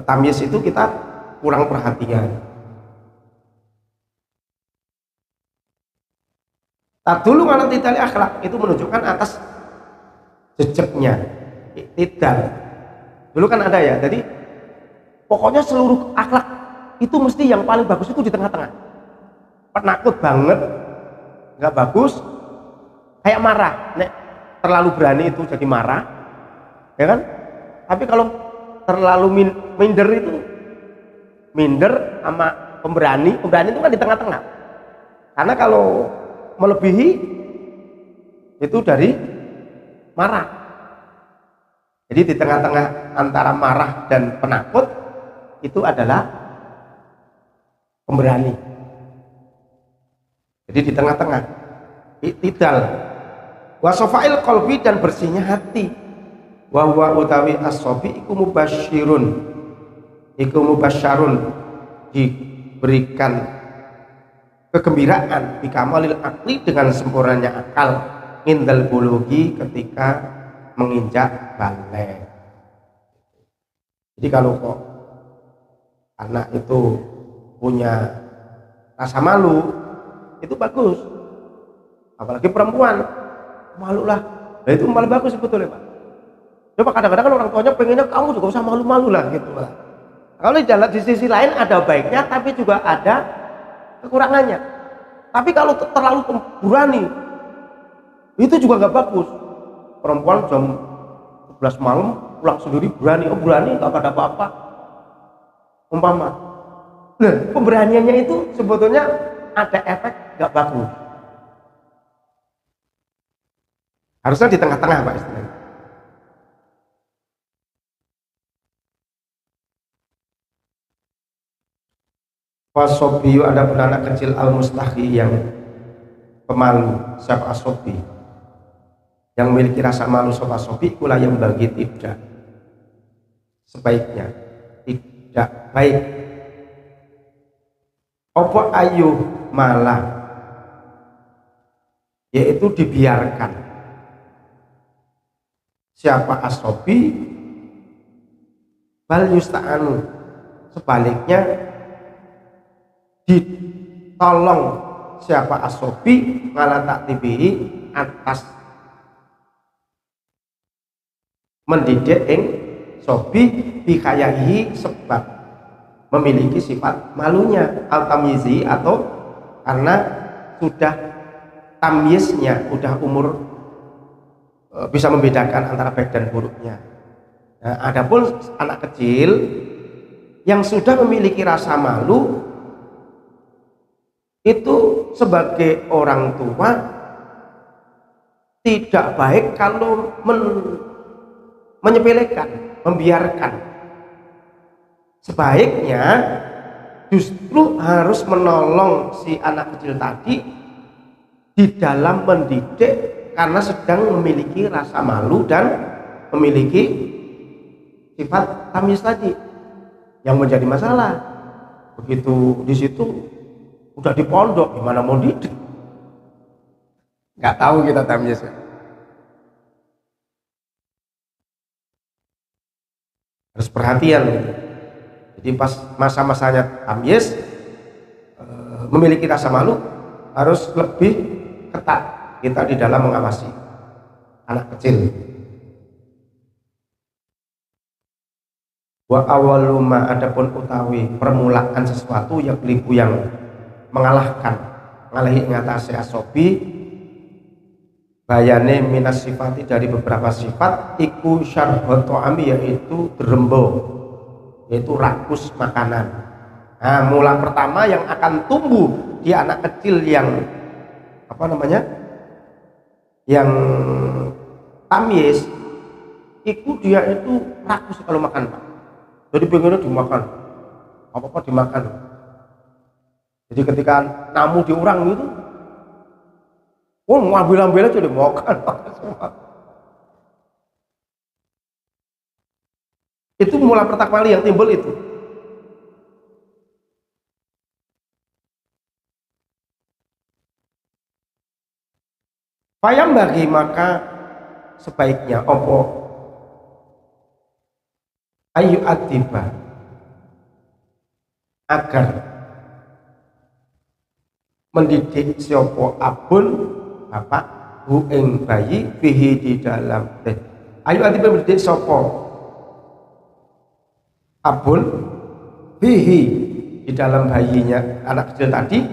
S2: tamyiz itu kita kurang perhatian. Tadulu ala tidal akhlak, itu menunjukkan atas jejaknya tidak. Dulu kan ada ya, jadi pokoknya seluruh akhlak itu mesti yang paling bagus itu di tengah-tengah. Penakut banget, nggak bagus, kayak marah. Nek terlalu berani itu jadi marah, ya kan? Tapi kalau terlalu minder itu, minder sama pemberani itu kan di tengah-tengah. Karena kalau melebihi itu dari marah. Jadi di tengah-tengah antara marah dan penakut itu adalah pemberani. Jadi di tengah-tengah i'tidal. Wa safa'il qalbi, dan bersihnya hati. Wa huwa utawi as-sabi iku mubasyarun, diberikan kegembiraan bikamalil akli, dengan sempurnanya akal, indal bulugi, ketika menginjak balik. Jadi kalau kok anak itu punya rasa malu, itu bagus. Apalagi perempuan, malu lah. Nah itu malah bagus sebetulnya, Pak. Coba kadang-kadang kan orang tuanya pengennya kamu juga usah malu-malu lah gitu, Pak. Kalau di sisi lain ada baiknya, tapi juga ada kekurangannya. Tapi kalau terlalu berani, itu juga nggak bagus. Perempuan jam 11 malam pulang sendiri berani, nggak ada apa-apa, umpama. Nah, pemberaniannya itu sebetulnya ada efek nggak bagus. Harusnya di tengah-tengah, Pak, istilahnya. Wasobiyu, ada anak kecil al-mustahi, yang pemalu. Siapa asobi? Yang memiliki rasa malu. Siapa asobi? Kula yang bagi tidak sebaiknya, tidak baik. Opo ayu malah yaitu dibiarkan. Siapa asobi bal yusta'anu, sebaliknya ditolong siapa asobi ngala taktibihi atas mendidik ing sobi bikayahi sebab memiliki sifat malunya al tamyizi, atau karena sudah tamyiznya, udah umur bisa membedakan antara baik dan buruknya. Nah, adapun anak kecil yang sudah memiliki rasa malu, itu sebagai orang tua tidak baik kalau menyepelekan, membiarkan. Sebaiknya justru harus menolong si anak kecil tadi di dalam mendidik, karena sedang memiliki rasa malu dan memiliki sifat tamyiz tadi yang menjadi masalah. Begitu di situ udah di pondok, gimana mau didik? Nggak tahu kita tamyiz. Harus perhatian gitu. Jadi pas masa-masanya tamyiz, memiliki rasa malu, harus lebih ketat kita di dalam mengawasi anak kecil. Wa awaluma, adapun utawi permulaan sesuatu yang kelibu yang mengalahkan, ngalahi ngatasi asobi, bayane minas sifati, dari beberapa sifat, iku syarhoto ami, yaitu derembo, yaitu rakus makanan. Nah, mula pertama yang akan tumbuh di anak kecil yang yang tamyiz, itu dia itu rakus kalau makan, Pak. Jadi pengennya dimakan, apa-apa dimakan. Jadi ketika namu di orang itu, mau ambil aja dimakan. Itu mula pertama kali yang timbul itu. Payam bagi, maka sebaiknya opo ayu atiba, agar mendidik siopo abun bapak hu ing bayi bihi, di dalam ayu atiba mendidik siopo abun bihi, di dalam bayinya anak kecil tadi,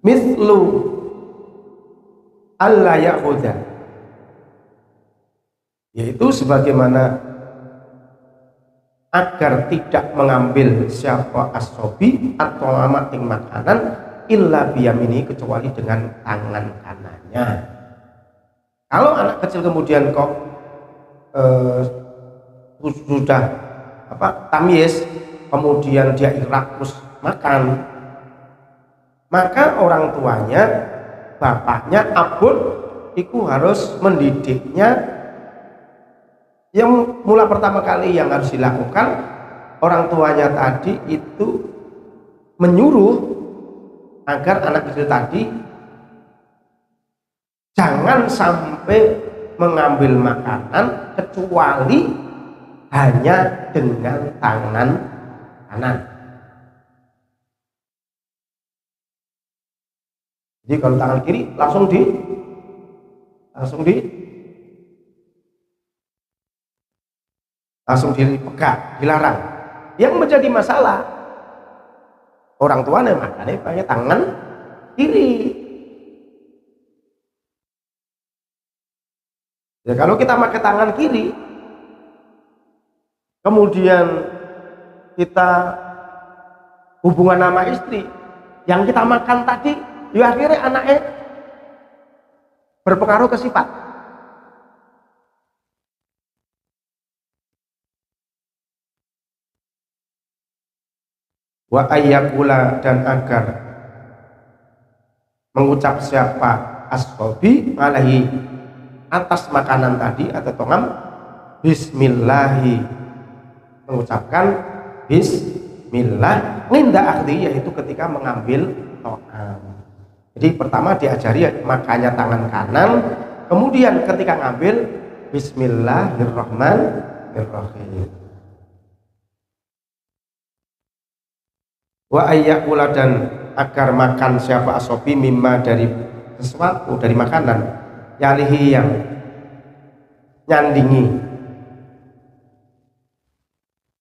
S2: mislu alla yahuda, yaitu sebagaimana agar tidak mengambil siapa asobi atau amat ing makanan illa biyamini, kecuali dengan tangan kanannya. Kalau anak kecil kemudian kok sudah tamyiz, kemudian dia rakus makan, maka orang tuanya, bapaknya, abun, itu harus mendidiknya. Yang mula pertama kali yang harus dilakukan, orang tuanya tadi itu menyuruh agar anak kecil tadi jangan sampai mengambil makanan kecuali hanya dengan tangan kanan. Jadi kalau tangan kiri langsung dipegang, dilarang. Yang menjadi masalah, orang tuanya makannya pakai tangan kiri. Ya, kalau kita pakai tangan kiri, kemudian kita hubungan sama istri, yang kita makan tadi, ya akhirnya anaknya berpengaruh ke sifat. Wa ayyakula, dan agar mengucap siapa ashobi alaihi, atas makanan tadi atau tongam, bismillahi, mengucapkan bismillah, ninda akhdi, yaitu ketika mengambil tongam. Jadi pertama diajari makanya tangan kanan, kemudian ketika ngambil Bismillahirrahmanirrahim. Wa ayyakula, dan agar makan siapa asobi mimma dari sesuatu, dari makanan yalihi yang nyandingi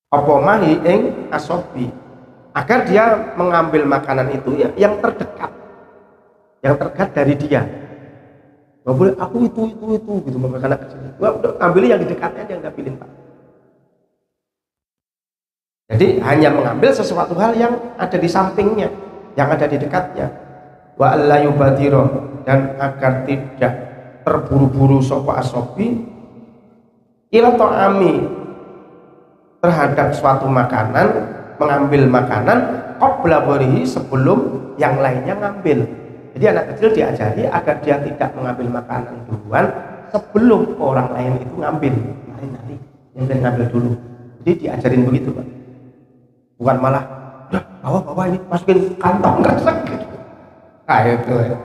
S2: apa mahi ing asobi, agar dia mengambil makanan itu yang terdekat dari dia. Nggak boleh aku itu gitu, makanan kecil. Udah ambil yang di dekatnya, dia nggak pilih Pak. Jadi hanya mengambil sesuatu hal yang ada di sampingnya, yang ada di dekatnya. Wa alla yubadiro, dan agar tidak terburu-buru sapa asobi ila ta'ami, terhadap suatu makanan, mengambil makanan qabla barihi, sebelum yang lainnya ngambil. Jadi anak kecil diajari agar dia tidak mengambil makanan duluan sebelum orang lain itu ngambil. Nanti yang lain ngambil dulu. Jadi diajarin begitu Pak. Bukan malah bawa ini masukin kantong kresek gitu. Kayak itu ya.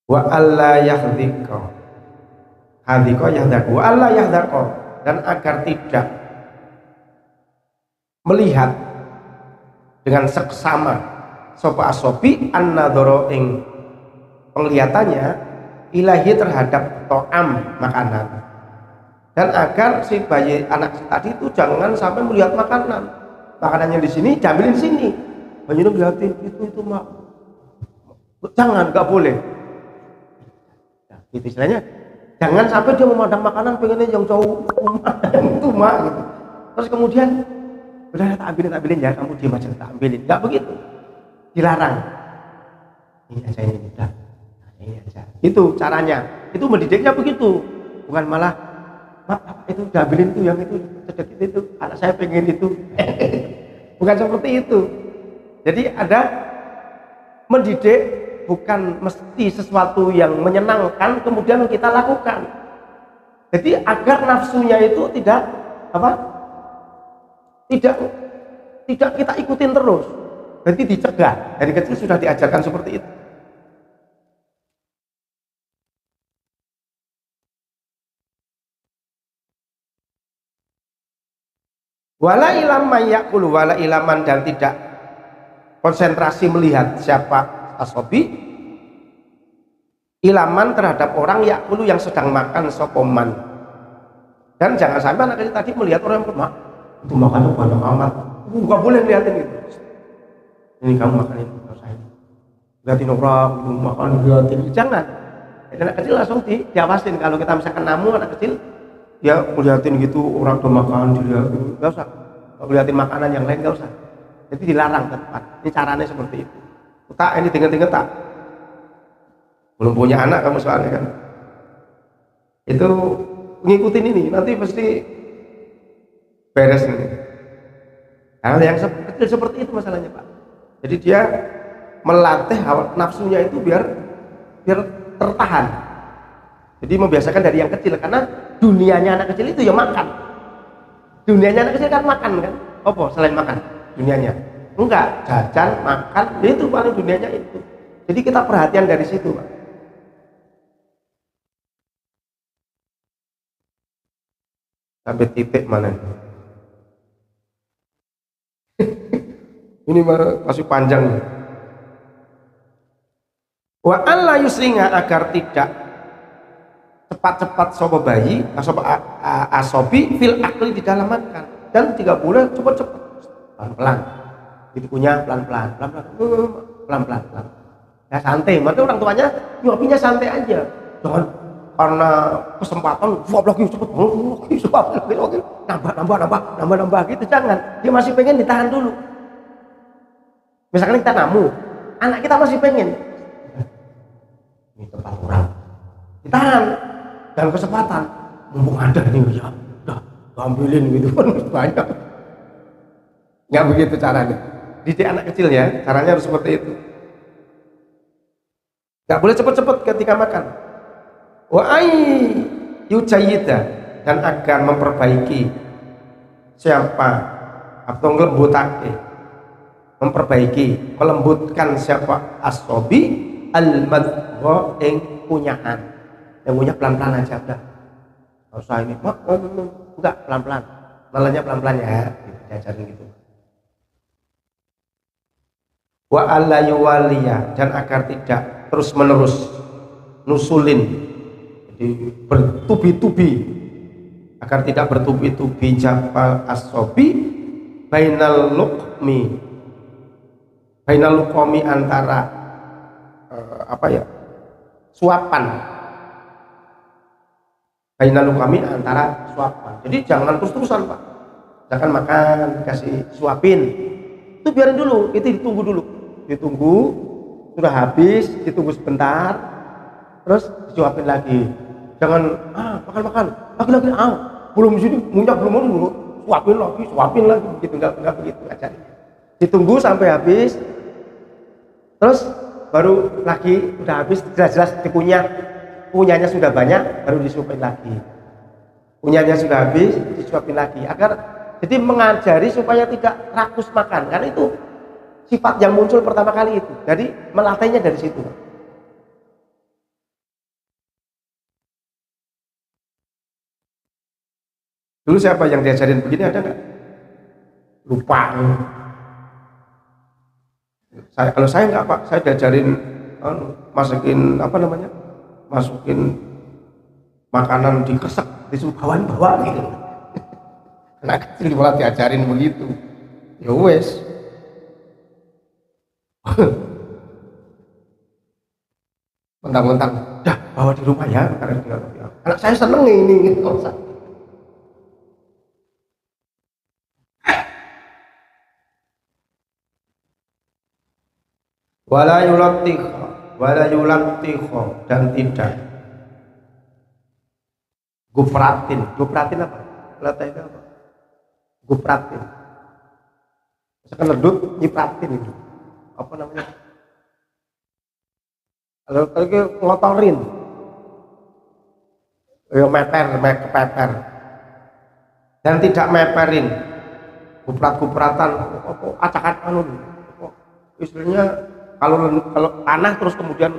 S2: Wa alla yahdika, hadika yahdaku, wa alla yahdaka, dan agar tidak melihat dengan seksama sapa asobi an-nadhara ing penglihatannya ilahi terhadap to'am, makanan. Dan agar si bayi anak tadi itu jangan sampai melihat makanannya di sini diambilin sini, bayinya ngeliatin itu mak, jangan, nggak boleh. Nah, gitu istilahnya, jangan sampai dia memandang makanan pengennya yang jauh yang itu mak gitu. Terus kemudian udah tak ambilin ya, kamu diam aja, tak ambilin, nggak begitu, dilarang. Ini aja, ini udah, nah, ini aja. Itu caranya, itu mendidiknya begitu, bukan malah itu udah ambilin tuh yang itu sedikit itu, anak saya pengen itu. Bukan seperti itu. Jadi ada mendidik bukan mesti sesuatu yang menyenangkan kemudian kita lakukan. Jadi agar nafsunya itu tidak kita ikutin terus. Jadi dicegah, dari kecil sudah diajarkan seperti itu. Wala ilaman yakulu, wala ilaman, dan tidak konsentrasi melihat siapa asobi ilaman terhadap orang yakulu yang sedang makan sopoman. Dan jangan sampai anak kecil tadi melihat orang yang itu makan banyak amat, nggak boleh lihatin itu. Ini kamu makan itu, nggak usah ini. Lihatin orang itu makan, lihatin, jangan. Jadi anak kecil langsung diawasin. Kalau kita misalkan namu anak kecil, dia melihatin gitu orang tuh makan, dilihatin, nggak usah. Kalau lihatin makanan yang lain nggak usah. Jadi dilarang tepat. Ini caranya seperti itu. Tak, ini dengar tak. Belum punya anak kamu soalnya kan. Itu ngikutin ini, nanti pasti beres ini. Hal yang kecil seperti itu masalahnya Pak. Jadi dia melatih nafsunya itu biar tertahan. Jadi membiasakan dari yang kecil, karena dunianya anak kecil itu ya makan. Dunianya anak kecil kan makan kan? Apa selain makan? Dunianya enggak, jajan, makan, itu paling dunianya itu. Jadi kita perhatian dari situ Pak. Sampai titik mana? Ini masih panjang. Wa alla yusringa, agar tidak cepat-cepat sopo bayi, asobi fil akli, di dalam makan. Dan tidak boleh cepat-cepat, pelan-pelan. Itu punya pelan-pelan. Ya santai, maksudnya orang tuanya nyopinya santai aja. Jangan karena kesempatan suap lagi cepet, suap lagi nambah gitu, jangan. Dia masih pengen, ditahan dulu. Misalkan kita namu, anak kita masih pengen, ini tempat orang, ditahan. Dan kesempatan, mumpung ada nih, ya udah ambilin gitu kan, banyak. Nggak begitu caranya. Didik anak kecil ya, caranya harus seperti itu. Nggak boleh cepet-cepet ketika makan. Wa ay yujayyida, dan agar memperbaiki siapa atau nglembutake, memperbaiki, melembutkan siapa asobi al-madgha ing kunyahan. Yang punya pelan-pelan aja udah. Enggak usah ini, enggak pelan-pelan. Nelannya pelan-pelan ya, diajarin gitu. Wa alla yuwaliya, dan agar tidak terus-menerus nusulin, jadi bertubi-tubi, agar tidak bertubi-tubi jafal asobi bainal luqmi antara suapan, bainal luqmi antara suapan. Jadi jangan terus-terusan Pak, jangan makan dikasih suapin, itu biarin dulu, itu ditunggu sudah habis, ditunggu sebentar terus disuapin lagi. Jangan makan lagi belum sini munyak belum mau suapin lagi begitu, enggak begitu acaranya. Ditunggu sampai habis terus baru lagi, udah habis jelas-jelas punyanya sudah banyak baru disuapin lagi. Punyanya sudah habis disuapin lagi, agar jadi mengajari supaya tidak rakus makan, karena itu sifat yang muncul pertama kali itu. Jadi melatihnya dari situ. Dulu siapa yang diajarin begini, ada nggak? Lupa. Kalau saya nggak Pak, saya diajarin masukin makanan di kresek, disuruh bawa gitu. Anak kecil malah diajarin begitu. Ya wes. Mentang-mentang dah bawa di rumah ya, anak saya seneng ini gitu. Wala yulattikha, dan tidak gupratin apa? Latih apa? Gupratin. Misalkan ledut nyipratin itu. Apa namanya? Kalau ngotorin. Ya meper. Dan tidak meperin. Guprat-gupratan, acak-acakan. Istilahnya kalau tanah terus kemudian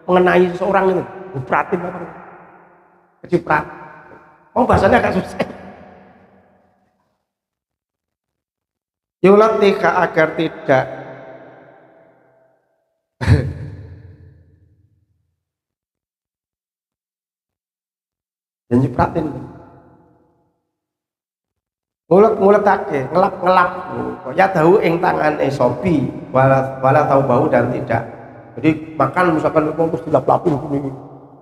S2: mengenai seseorang itu, gupratin apa? Keciprat. Bahasanya agak susah. Yulatika, agar tidak dan nyipratin, nguletake, ngelap ya tahu ing tangan sopi wala tahu bau, dan tidak jadi makan misalkan terus dilap-lapin gini,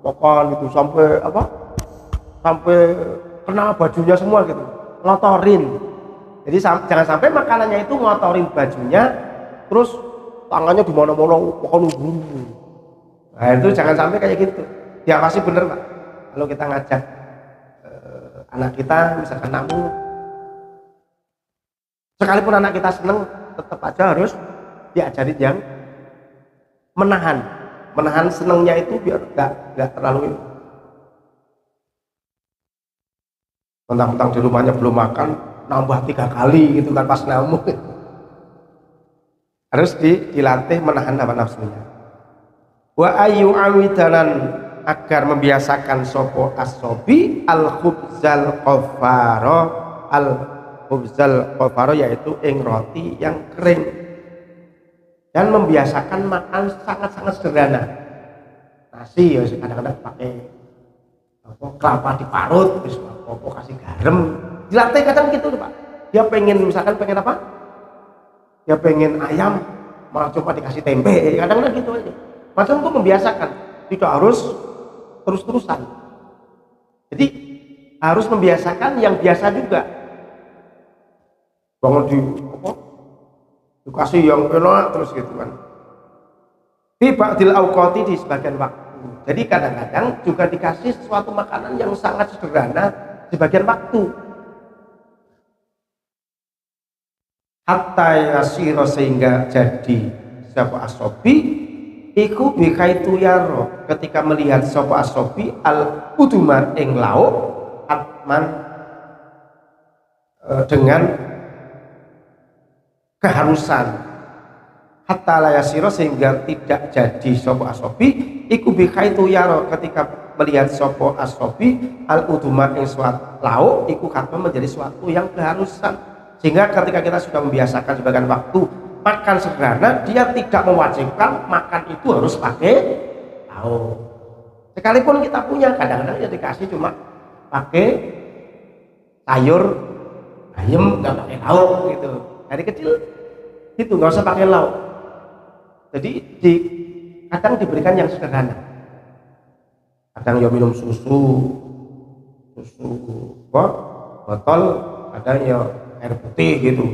S2: makan itu sampai kena bajunya semua gitu, ngotorin. Jadi jangan sampai makanannya itu ngotorin bajunya, terus tangannya di mana-mana makan. Nah itu jangan sampai kayak gitu. Diawasi bener Pak. Kalau kita ngajak anak kita, misalkan namu, sekalipun anak kita seneng, tetap aja harus diajarin yang menahan senengnya itu biar nggak terlalu mentang-mentang di rumahnya belum makan, nambah 3 kali gitu kan pas namu. Harus dilatih menahan hawa nafsunya. Wa ayu awidanan, agar membiasakan sopo asobi al-khubzal qafaro, yaitu ing roti yang kering, dan membiasakan makan sangat-sangat sederhana. Nasi ya kadang-kadang pakai kelapa diparut, terus kasih garam, dilatih kadang gitu Pak. Dia pengen apa? Dia pengen ayam, malah coba dikasih tempe, kadang-kadang gitu aja. Macam untuk membiasakan, tidak harus terus-terusan. Jadi harus membiasakan yang biasa juga. Bangun dikasih yang enak terus gitu kan. Fi ba'dil awqati, di sebagian waktu. Jadi kadang-kadang juga dikasih sesuatu makanan yang sangat sederhana di bagian waktu. Hatta yasira, sehingga jadi sapa asobi iku bikaitu yaro, ketika melihat sapa asobi al uduma ing lauk atman, dengan keharusan hatta la yasira, sehingga tidak jadi sapa asobi iku bi khaitu yaro, ketika melihat sapa asobi al uduma ing suatu lauk iku katma menjadi suatu yang keharusan, sehingga ketika kita sudah membiasakan sebagian waktu makan sederhana, dia tidak mewajibkan makan itu harus pakai lauk. Sekalipun kita punya, kadang-kadang ya dikasih cuma pakai sayur ayam nggak pakai lauk gitu. Dari kecil itu nggak usah pakai lauk. Jadi kadang diberikan yang sederhana. Kadang ya minum susu botol, kadang ya air putih gitu.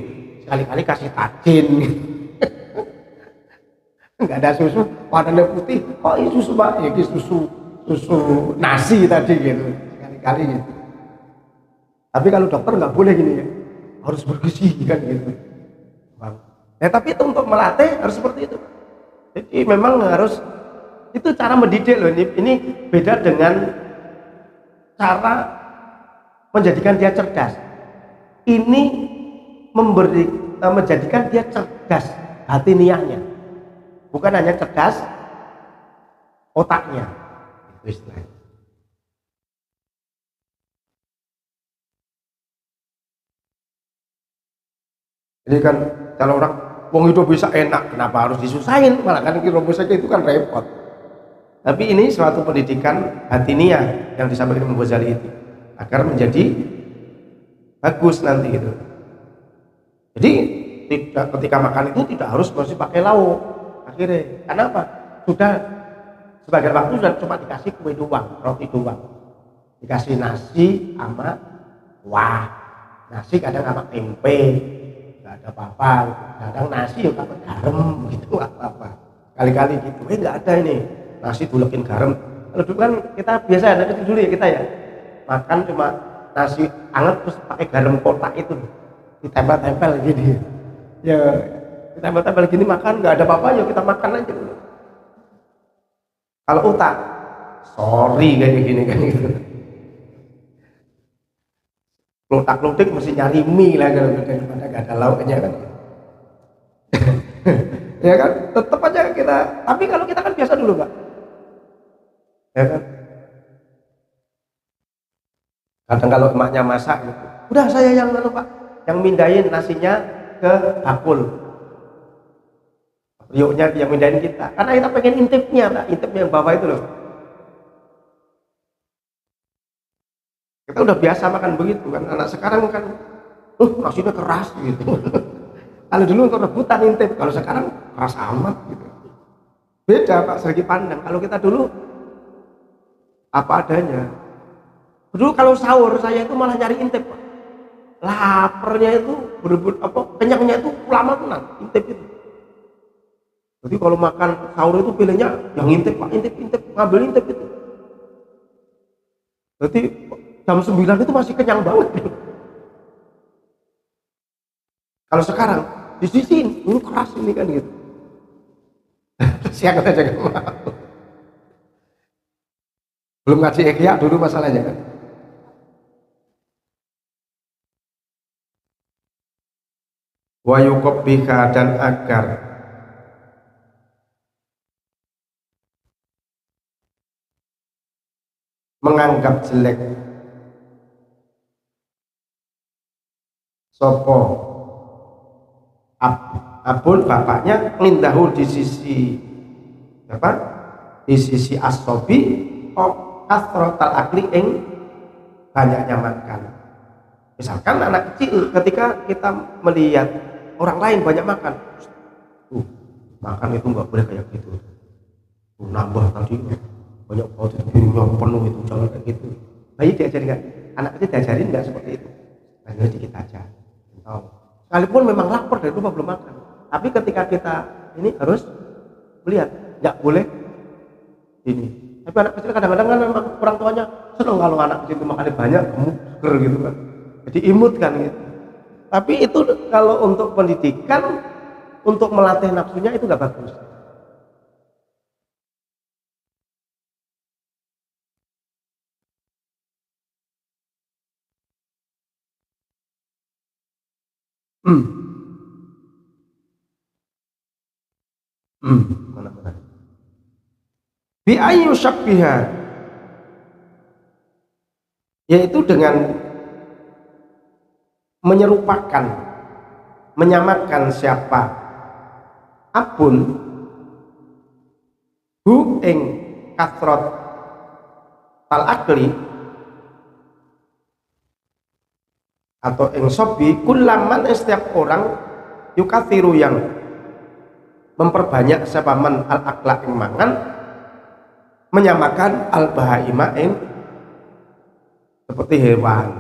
S2: Sekali-kali kasih tajin. Nggak ada susu, warnanya putih. Oh ini susu pak, ya ini susu nasi tadi gitu. Sekali-kali gitu. Tapi kalau dokter nggak boleh gini ya, harus bergizi kan gitu. Ya tapi itu untuk melatih harus seperti itu. Jadi memang harus, itu cara mendidik loh. Ini beda dengan cara menjadikan dia cerdas. Ini menjadikan dia cerdas batiniahnya, bukan hanya cerdas otaknya. Itu istilahnya. Ini kan kalau orang wong hidup bisa enak, kenapa harus disusahin? Malah kan rumusnya itu kan repot. Tapi ini suatu pendidikan batiniah yang disampaikan Imam Ghazali itu agar menjadi bagus nanti itu. Jadi ketika makan itu tidak harus mesti pakai lauk akhirnya. Karena apa? Sudah sebagian waktu sudah cuma dikasih kue doang, roti doang, dikasih nasi sama kuah, nasi kadang sama tempe, nggak ada apa-apa. Kadang nasi ya pakai garam gitu, apa-apa. Kali-kali gitu, nggak ada ini nasi dulekin garam. Kalau dulu kan kita biasa ada kecil dulu ya, kita ya makan cuma nasi anget terus pakai garam kotak itu ditempel-tempel gini ya, ditempel-tempel gini makan, nggak ada apa-apa ya kita makan aja dulu. Kalau otak sorry kayak gini kan gitu, klotak-klotik mesti nyari mie lah kalau daripada nggak ada lauknya kan. Ya kan tetap aja kita, tapi kalau kita kan biasa dulu Pak, ya kan. Kadang kalau emaknya masak gitu, udah saya yang Pak, yang mindahin nasinya ke bakul, riuknya yang mindahin kita, karena kita pengen intipnya Pak, intipnya yang bawah itu loh. Kita udah biasa makan begitu kan, anak sekarang kan nasinya keras gitu. Kalau dulu untuk rebutan intip, kalau sekarang keras amat gitu. Beda Pak segi pandang. Kalau kita dulu apa adanya. Dulu kalau sahur saya itu malah nyari intip Pak. Laparnya itu berebut apa, kenyangnya itu lama tenang intip itu. Jadi kalau makan sahur itu pilihnya yang intip Pak, intip ngambil intip itu. Berarti jam 9 itu masih kenyang banget. Kalau sekarang disisiin, ini keras ini kan gitu. Siang aja gak mau. Belum ngaji ikhya dulu masalahnya kan. Wa yuqabbiha, dan agar menganggap jelek sopo abun bapaknya ngindahu di sisi apa, di sisi asobi kasrotal akli ing banyaknya makan. Misalkan anak kecil, ketika kita melihat orang lain banyak makan, makan itu nggak boleh kayak gitu, nambah tadi banyak banget itu, piringnya penuh itu, jangan kayak gitu. Bayi diajarin nggak? Anak kecil diajarin nggak seperti itu? Hanya dikit aja. Sekalipun memang lapar dari rumah belum makan, tapi ketika kita ini harus melihat, nggak boleh ini. Tapi anak kecil kadang-kadang kan memang orang tuanya seneng kalau anak kecil itu makannya banyak, seger gitu kan, jadi imut kan gitu. Tapi itu kalau untuk pendidikan, untuk melatih nafsunya itu nggak bagus. Mana-mana. Bi ayyu syabbiha, yaitu dengan menyerupakan, menyamakan siapa apun hu ing kasrat tal akli atau ing sobi kulaman, setiap orang yukathiru yang memperbanyak siapa man al akla ing mangan, menyamakan al bahaima ing seperti hewan.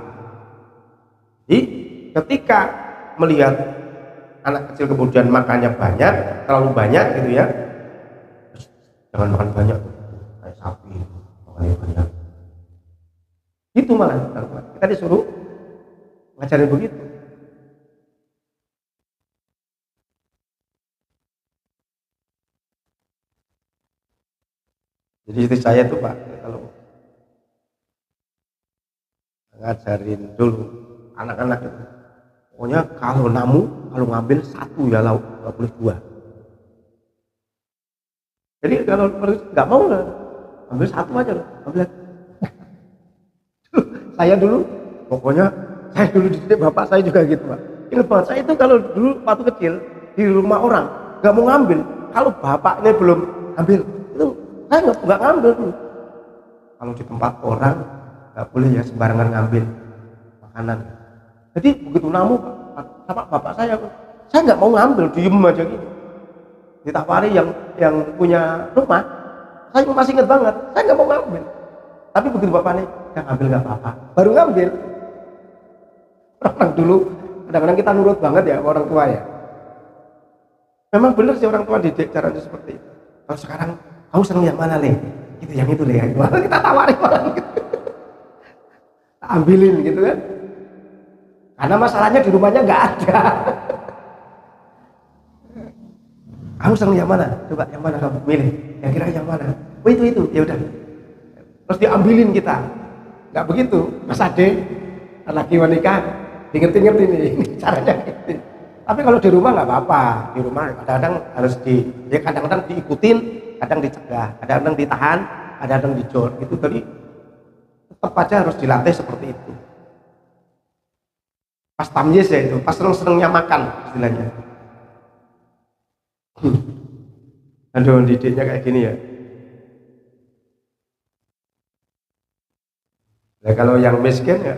S2: Jadi ketika melihat anak kecil kemudian makannya banyak, terlalu banyak gitu ya, jangan makan banyak kayak sapi makannya banyak itu, malah kita disuruh ngajarin begitu. Jadi istri saya tuh Pak, kalau ngajarin dulu anak-anak itu, pokoknya kalau ngambil satu ya lauk, nggak boleh dua. Jadi kalau nggak mau ambil satu aja loh, ambil. Saya dulu, pokoknya saya dulu dididik bapak saya juga gitu Pak. Ingat banget, saya itu kalau dulu waktu kecil di rumah orang nggak mau ngambil, kalau bapaknya belum ambil itu saya nggak ngambil dulu. Kalau di tempat orang nggak boleh ya sembarangan ngambil makanan. Jadi begitu namu sama bapak saya nggak mau ngambil, diem aja gitu. Ditawari yang punya rumah, saya masih ingat banget, saya nggak mau ngambil. Tapi begitu bapaknya, yang ngambil nggak apa-apa, baru ngambil. Orang dulu kadang-kadang kita nurut banget ya orang tua ya. Memang benar sih orang tua didik caranya seperti itu. Kalau sekarang kamu seneng yang mana Le? Gitu, yang itu Le. Malah kita tawarin malah gitu. Ambilin gitu kan. Karena masalahnya di rumahnya nggak ada. Kamu seneng yang mana? Coba yang mana kamu milih? Yang kira yang mana? Oh itu ya udah. Terus diambilin kita. Nggak begitu, Mas Ade lagi menikah, ngerti nih caranya gitu. Tapi kalau di rumah nggak apa-apa. Di rumah kadang-kadang harus kadang-kadang diikutin, kadang dicegah, kadang-kadang ditahan, kadang-kadang dijor. Itu tadi tetap aja harus dilatih seperti itu. Pas tamyiz ya itu, pas seneng-senengnya makan istilahnya. Aduh, didiknya kayak gini ya. Nah, kalau yang miskin ya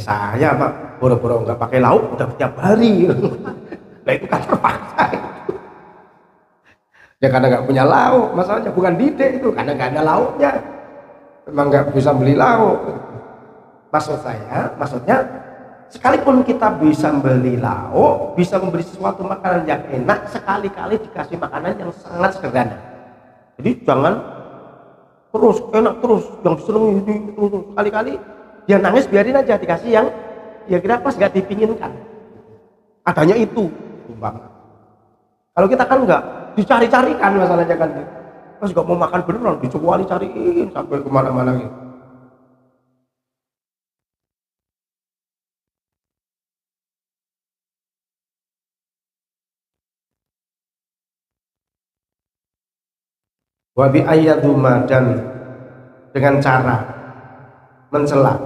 S2: saya Pak, boro-boro nggak pakai lauk udah tiap hari. Nah itu kan terpaksa itu. Ya karena nggak punya lauk, masalahnya bukan didik itu, karena nggak ada lauknya. Memang nggak bisa beli lauk. Maksudnya sekalipun kita bisa beli lauk, bisa membeli sesuatu makanan yang enak, sekali-kali dikasih makanan yang sangat sederhana. Jadi jangan terus enak terus, yang disenangi terus. Sekali-kali dia nangis biarin aja, dikasih yang ya kira pas nggak dipinginkan. Adanya itu, umpama. Kalau kita kan nggak dicari-carikan masalahnya kan. Pas nggak mau makan beneran, dicuali cariin sampai kemana-mana gitu. Wabi ayaduma, dan dengan cara mencela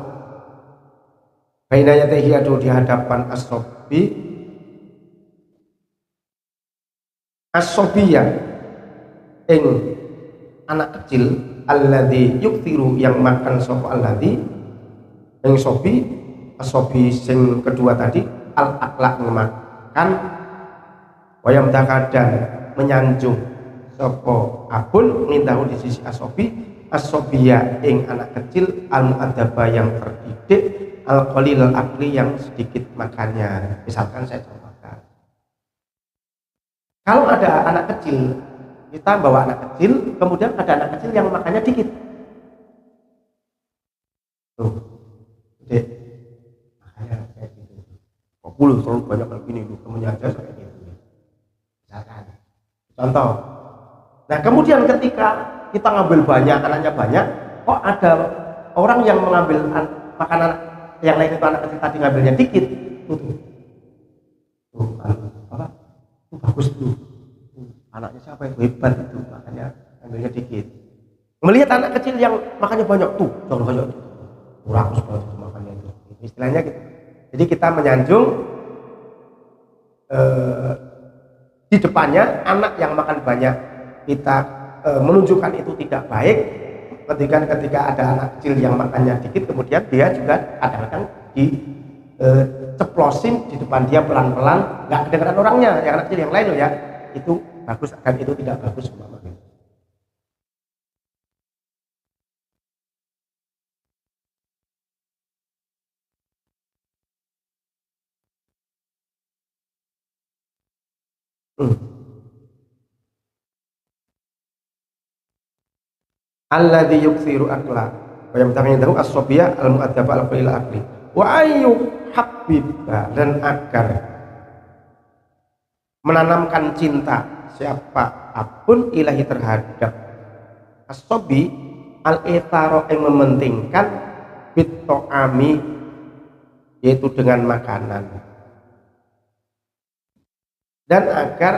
S2: baina yadayhi, di hadapan as-sobiyah ing anak kecil, alladzi yukthiru yang makan sapa alladzi ing sobi, as-sobi sing kedua tadi al-akla makan, wayam dan menyanjung sapa abun ngindahu di sisi as-sobiya ing anak kecil al-mu'adzaba yang terdidik, al-qalil al-akli yang sedikit makannya. Misalkan saya contohkan, kalau ada anak kecil, kita bawa anak kecil, kemudian ada anak kecil yang makannya dikit. Tuh, Dek, makanya kayak gitu. Kok boleh terlalu banyak kayak gini, temennya aja kayak gitu. Misalkan, contoh. Nah kemudian ketika kita ngambil banyak, anaknya banyak, kok ada orang yang mengambil makanan yang lain itu anak kecil tadi ngambilnya dikit. Tuh, apa? Bagus tuh. anaknya siapa itu hebat itu, makanya ambilnya dikit. Melihat anak kecil yang makannya banyak tuh, jangan banyak rakus banget itu makannya itu. Istilahnya gitu. Jadi kita menyanjung di depannya anak yang makan banyak, kita menunjukkan itu tidak baik. Ketika ada anak kecil yang makannya dikit, kemudian dia juga kadang-kadang ceplosin di depan dia pelan-pelan, nggak kedengeran orangnya, yang anak kecil yang lain loh ya, itu bagus dan itu tidak bagus umpamanya. Alladzi yuksiru akla wa yamtahidahu as-sabiyya al-mu'addaba al-fa'ila akli wa ayu habibba, dan agar menanamkan cinta siapa apun ilahi terhadap as-sabi al-itharo yang mementingkan bit-to'ami, yaitu dengan makanan, dan agar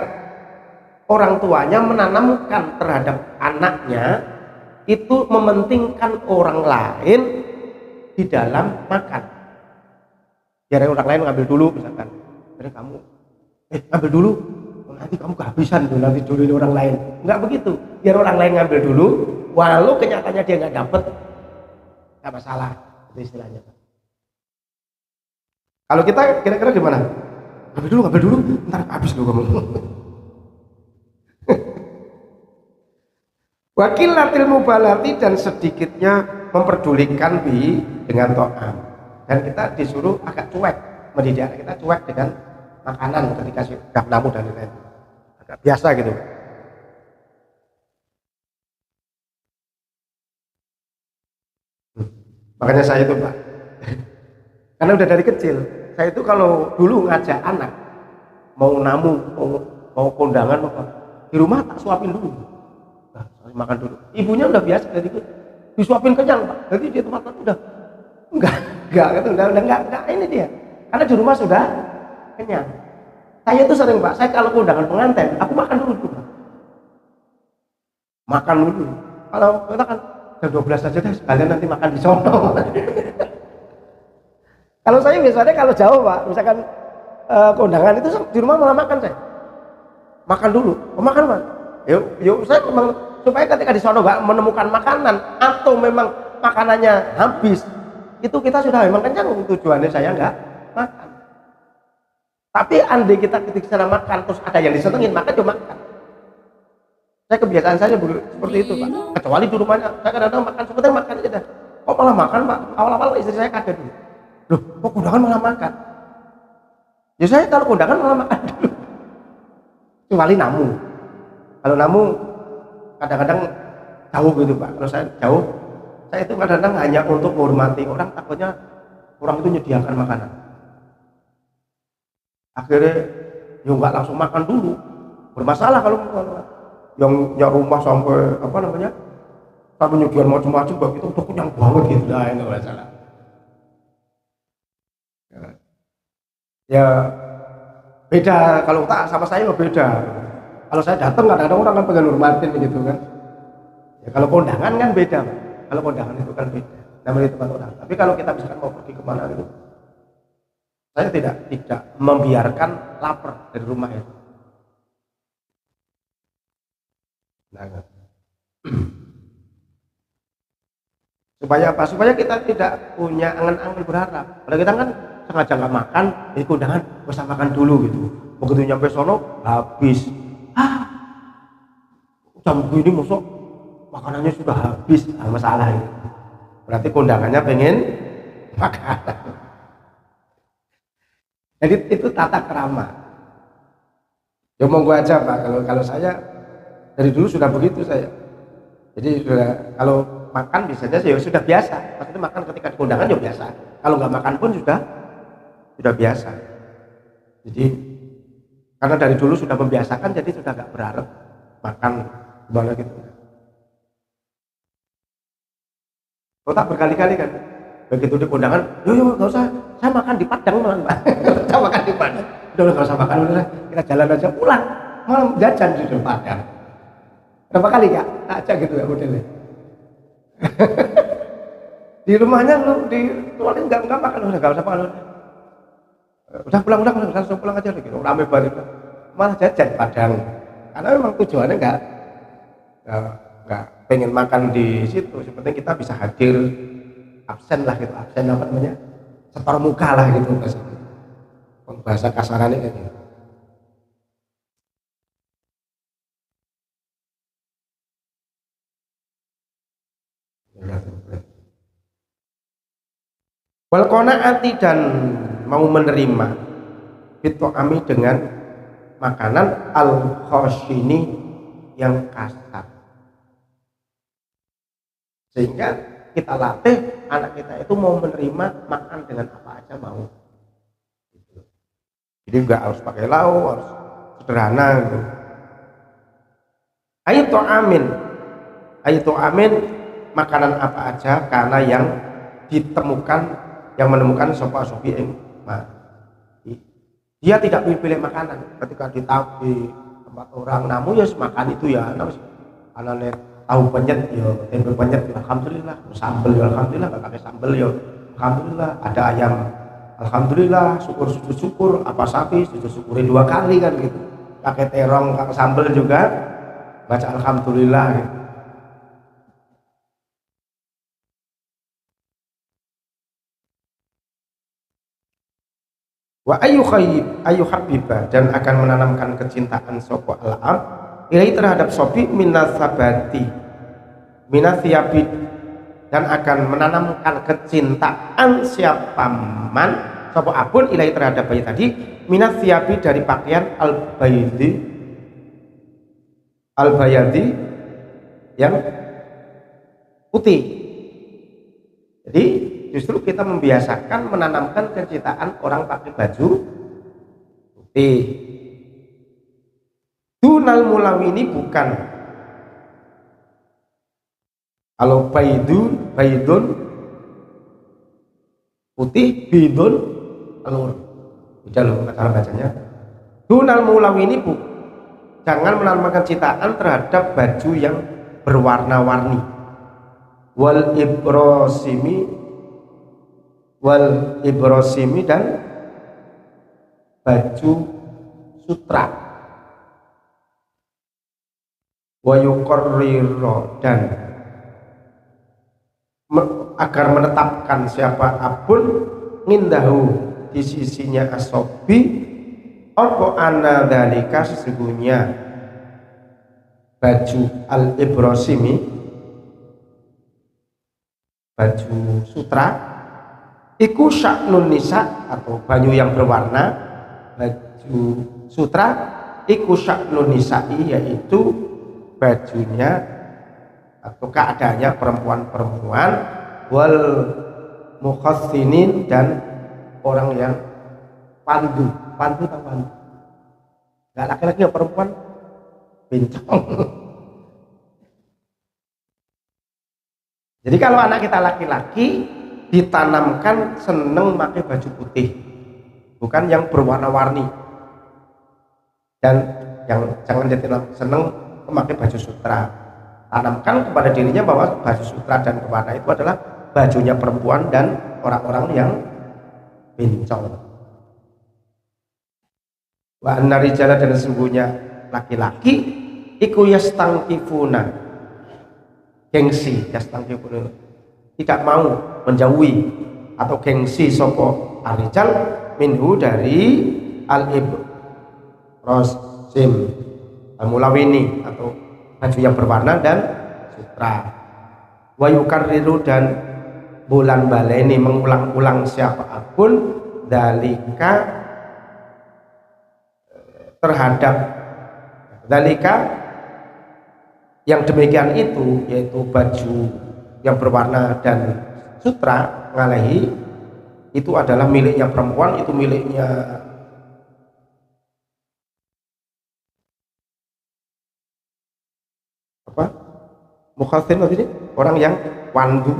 S2: orang tuanya menanamkan terhadap anaknya itu mementingkan orang lain di dalam makan. Biar orang lain ngambil dulu, misalkan dari kamu ngambil dulu, nanti kamu kehabisan tuh, nanti dulu orang lain. Enggak begitu, biar orang lain ngambil dulu, walau kenyataannya dia nggak dapet, nggak masalah, itu istilahnya. Kalau kita kira-kira gimana? Ngambil dulu, ntar habis dulu kamu. Wakilatil mubalati, dan sedikitnya memperdulikan dengan to'am, dan kita disuruh agak cuek, mendidik kita cuek dengan makanan ketika sudah namu dan lain-lain, agak biasa gitu. Makanya saya itu Pak, karena udah dari kecil saya itu kalau dulu ngajak anak mau namu, mau kondangan apa di rumah, tak suapin dulu. Makan dulu, ibunya udah biasa dari itu disuapin kenyang Pak, jadi dia makan udah enggak ini dia, karena di rumah sudah kenyang. Saya itu sering Pak, saya kalau undangan pengantin aku makan dulu Pak. Makan dulu, kalau kita kan jam 12 saja deh, sekalian nanti makan di sono. Kalau saya biasanya kalau jauh Pak, misalkan kondangan itu di rumah malah makan, saya makan dulu, makan Pak. Yuk saya memang supaya ketika di sono nggak menemukan makanan atau memang makanannya habis, itu kita sudah memang kenyang, tujuannya saya nggak makan. Tapi andai kita ketika sana makan terus ada yang disenengin, maka cuma makan. Saya kebiasaan saya seperti itu Pak. Kecuali di rumahnya saya kadang-kadang makan sebentar, makan aja dah. Kok malah makan Pak? Awal-awal istri saya kaget dulu. Loh, kok kondangan malah makan? Ya saya kalau kondangan malah makan dulu. Kecuali namu. Kalau namu kadang-kadang jauh gitu Pak. Kalau saya jauh, saya itu kadang-kadang hanya untuk menghormati orang, takutnya orang itu menyediakan makanan. Akhirnya ya nggak langsung makan dulu, bermasalah kalau yang rumah sampai apa namanya, sampai nyediakan macam-macam, Pak, itu udah kenyang banget gitu, nah ini masalah. Ya beda, kalau tak sama saya beda. Kalau saya datang kadang-kadang orang kan pengen hormatin gitu kan. Ya kalau kondangan kan beda, Pak. Kalau kondangan itu kan beda, namanya tempat orang. Tapi kalau kita misalkan mau pergi kemana gitu, saya tidak membiarkan lapar dari rumah itu. Nah, supaya apa? Supaya kita tidak punya angan-angan berharap. Kalau kita kan sengaja nggak makan, ini kondangan, gak usah makan dulu gitu. Begitu nyampe sono habis. Jam begini masuk makanannya sudah habis, masalah itu. Berarti kondangannya pengen makan. Jadi itu tata krama. Ya monggo aja Pak, kalau saya dari dulu sudah begitu saya. Jadi sudah, kalau makan biasanya ya sudah biasa. Maksudnya makan ketika di kondangan ya biasa. Kalau nggak makan pun sudah biasa. Jadi karena dari dulu sudah membiasakan, jadi sudah nggak berharap makan gimana gitu. Kota berkali-kali kan, begitu di kondangan, yo nggak usah, saya makan di Padang malah Pak. Saya makan di Padang, udah nggak usah makan, udah kita jalan aja pulang. malam jajan di Padang. Berapa kali Kak? Aja gitu ya modelnya. Di rumahnya lu di tualet enggak makan, udah enggak usah makan. Udah pulang langsung pulang aja gitu. Rame banget. Malah jajan Padang. Karena memang tujuannya enggak pengen makan di situ. Yang penting kita bisa hadir, absen lah gitu. Absen apa namanya? Setor muka lah gitu bahasa kasarannya kayak gitu. Wal qanaati dan mau menerima itu ami dengan makanan al khoshini yang kasar, sehingga kita latih anak kita itu mau menerima makan dengan apa aja mau. Jadi nggak harus pakai lauk, harus sederhana gitu. Ayo amin makanan apa aja karena yang menemukan sopa sopi dia tidak pilih makanan ketika di tempat orang namu ya makan itu ya anak tahu penyet ya tempe penyet ya, alhamdulillah sambel ya alhamdulillah nggak pakai sambel ya alhamdulillah ada ayam alhamdulillah syukur apa sapi syukurin 2 kali kan gitu pakai terong pakai sambel juga baca alhamdulillah gitu. Wa ayu habibah dan akan menanamkan kecintaan sapa al-ab ilai terhadap sopi minasabati minasiyabid dan akan menanamkan kecintaan siapa man sapa abun ilai terhadap bayi tadi minasiyabid dari pakaian al-bayadi yang putih. Jadi justru kita membiasakan menanamkan kecintaan orang pakai baju putih. Dunal mulawini bukan. Kalau baidun putih, bidun telur. Beda loh cara bacanya. Dunal mulawini jangan menanamkan kecintaan terhadap baju yang berwarna-warni. Wal ibrosimi dan baju sutra wa yuqarriro dan agar menetapkan siapa apun ngindahu di sisinya asobi apa ana dalika sesungguhnya baju al-ibrosimi baju sutra iku sya'nun nisa atau baju yang berwarna baju sutra iku sya'nun nisa'i yaitu bajunya atau keadaannya perempuan-perempuan wal mukhassinin dan orang yang pandu nggak laki-laki ya perempuan bencong. Jadi kalau anak kita laki-laki ditanamkan seneng pakai baju putih, bukan yang berwarna-warni, dan yang jangan seneng memakai baju sutra. Tanamkan kepada dirinya bahwa baju sutra dan berwarna itu adalah bajunya perempuan dan orang-orang yang bencong. Wa anna rijala dan sesungguhnya laki-laki iku yastangkifuna gengsi yastangkifuna tidak mau menjauhi atau gengsi sopo arijal minhu dari al-ibrosim al-mulawini atau baju yang berwarna dan sutra wa yukarriru dan bulan baleni mengulang-ulang siapapun dalika terhadap dalika yang demikian itu yaitu baju yang berwarna dan sutra ngalehi itu adalah miliknya perempuan, itu miliknya apa mukhasin ini orang yang wandu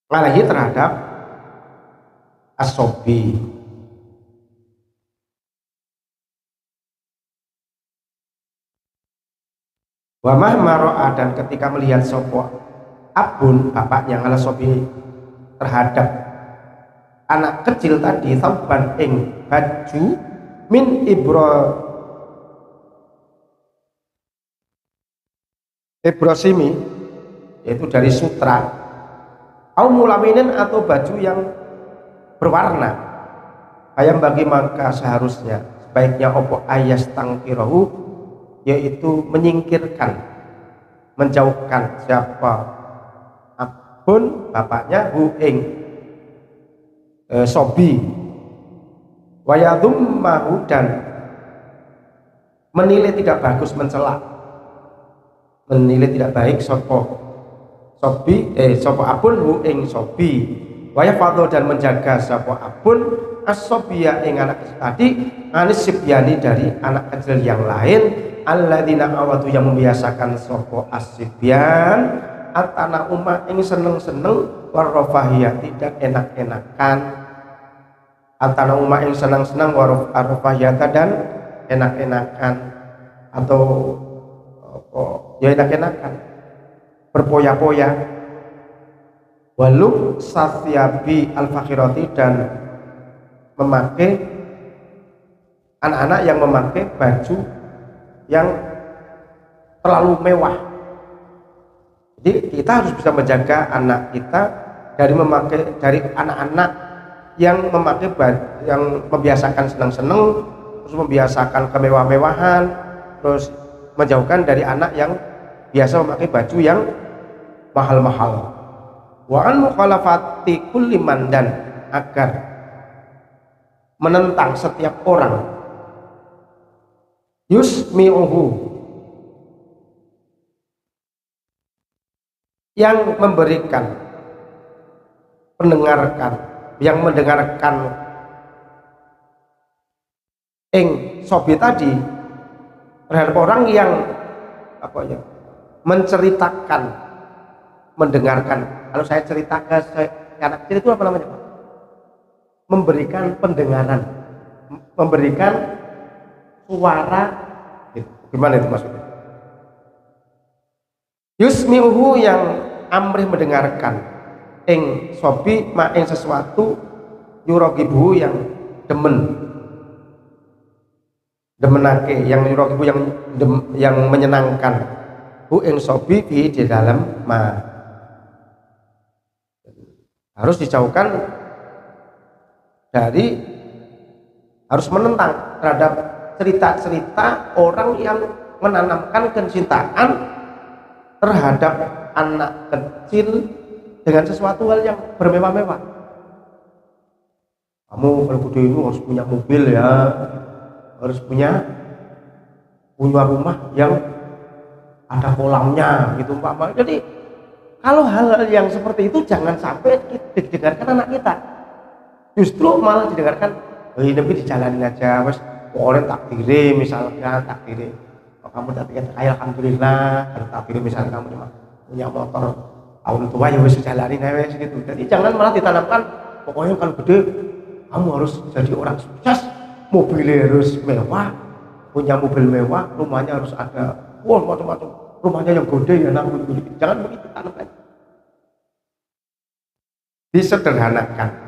S2: ngalehi terhadap asobi Wa mahmaro'a, dan ketika melihat sopo abun bapaknya ala sobi terhadap anak kecil tadi sauban ing baju min ibrosimi, yaitu dari sutra, au mulaminin, atau baju yang berwarna, ayam bagi maka seharusnya sebaiknya opo ayas tangkirahu, yaitu menyingkirkan, menjauhkan siapa abun bapaknya hu ing sobi, wayadum mahu, dan menilai tidak bagus, mencela, menilai tidak baik sopo abun hu ing sobi, wayafadho, dan menjaga sopo abun as-sobiya ing anak kecil tadi, anis sibyani, dari anak kecil yang lain, alladzina awatu, yang membiasakan sopo as-sibyan atana umma ing seneng-seneng, warrofahiyah, tidak enak-enakan, atana umma ing seneng-seneng, warrofahiyata, dan enak-enakan, atau ya enak-enakan, berpoya-poya, walu satyabi al-fakhirati, dan memakai anak-anak yang memakai baju yang terlalu mewah. Jadi kita harus bisa menjaga anak kita dari anak-anak yang memakai baju, yang membiasakan senang-senang, terus membiasakan kemewah-mewahan, terus menjauhkan dari anak yang biasa memakai baju yang mahal-mahal. Wa an mukhalafati kulli man, dan agar menentang setiap orang yusmi'uhu, yang memberikan, yang mendengarkan ing sobi tadi terhadap orang yang menceritakan, mendengarkan. Kalau saya cerita ke anak kecil itu apa namanya, Pak? Memberikan pendengaran, memberikan suara, gimana itu maksudnya? Yusmi'uhu, yang amrih mendengarkan ing sobi ma ing sesuatu, yurogibu, yang demenake, yang yurogibu, yang menyenangkan, hu ing sobi di dalam ma. Harus dijauhkan dari, harus menentang terhadap cerita-cerita orang yang menanamkan kecintaan terhadap anak kecil dengan sesuatu hal yang bermewah-mewah. Kamu kalau gede itu harus punya mobil ya, harus punya rumah yang ada kolamnya gitu Pak. Jadi kalau hal-hal yang seperti itu jangan sampai didengarkan anak kita. Justru malah didengarkan, tapi dijalanin aja, wes pokoknya takdire, misalkan takdire, oh, kamu takdir kaya alhamdulillah, kalau takdire misalkan kamu cuma punya motor tahun tua ya wes jalanin aja gitu. Jadi jangan malah ditanamkan, pokoknya kalau gede kamu harus jadi orang sukses, mobilnya harus mewah, punya mobil mewah, rumahnya harus ada, wah macam-macam, rumahnya yang gede ya, jangan begitu tanamkan. Disederhanakan.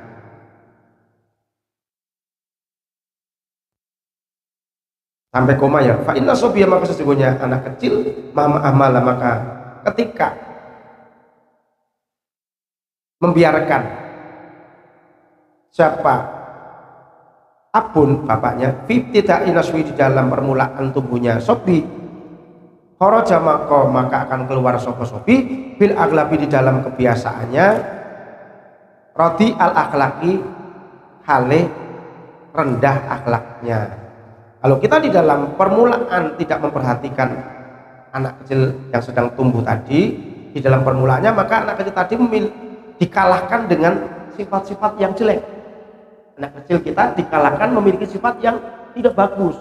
S2: Sampai koma ya. Fa inna sobiya, maka sesungguhnya anak kecil, mama amala, maka ketika membiarkan siapa abun bapaknya fitita inaswi, di dalam permulaan tubuhnya sobi, kharaja maka akan keluar sobi bil aglabi, di dalam kebiasaannya, rodi al akhlaki, hale rendah akhlaknya. Kalau kita di dalam permulaan tidak memperhatikan anak kecil yang sedang tumbuh tadi, di dalam permulaannya, maka anak kecil tadi dikalahkan dengan sifat-sifat yang jelek. Anak kecil kita dikalahkan memiliki sifat yang tidak bagus,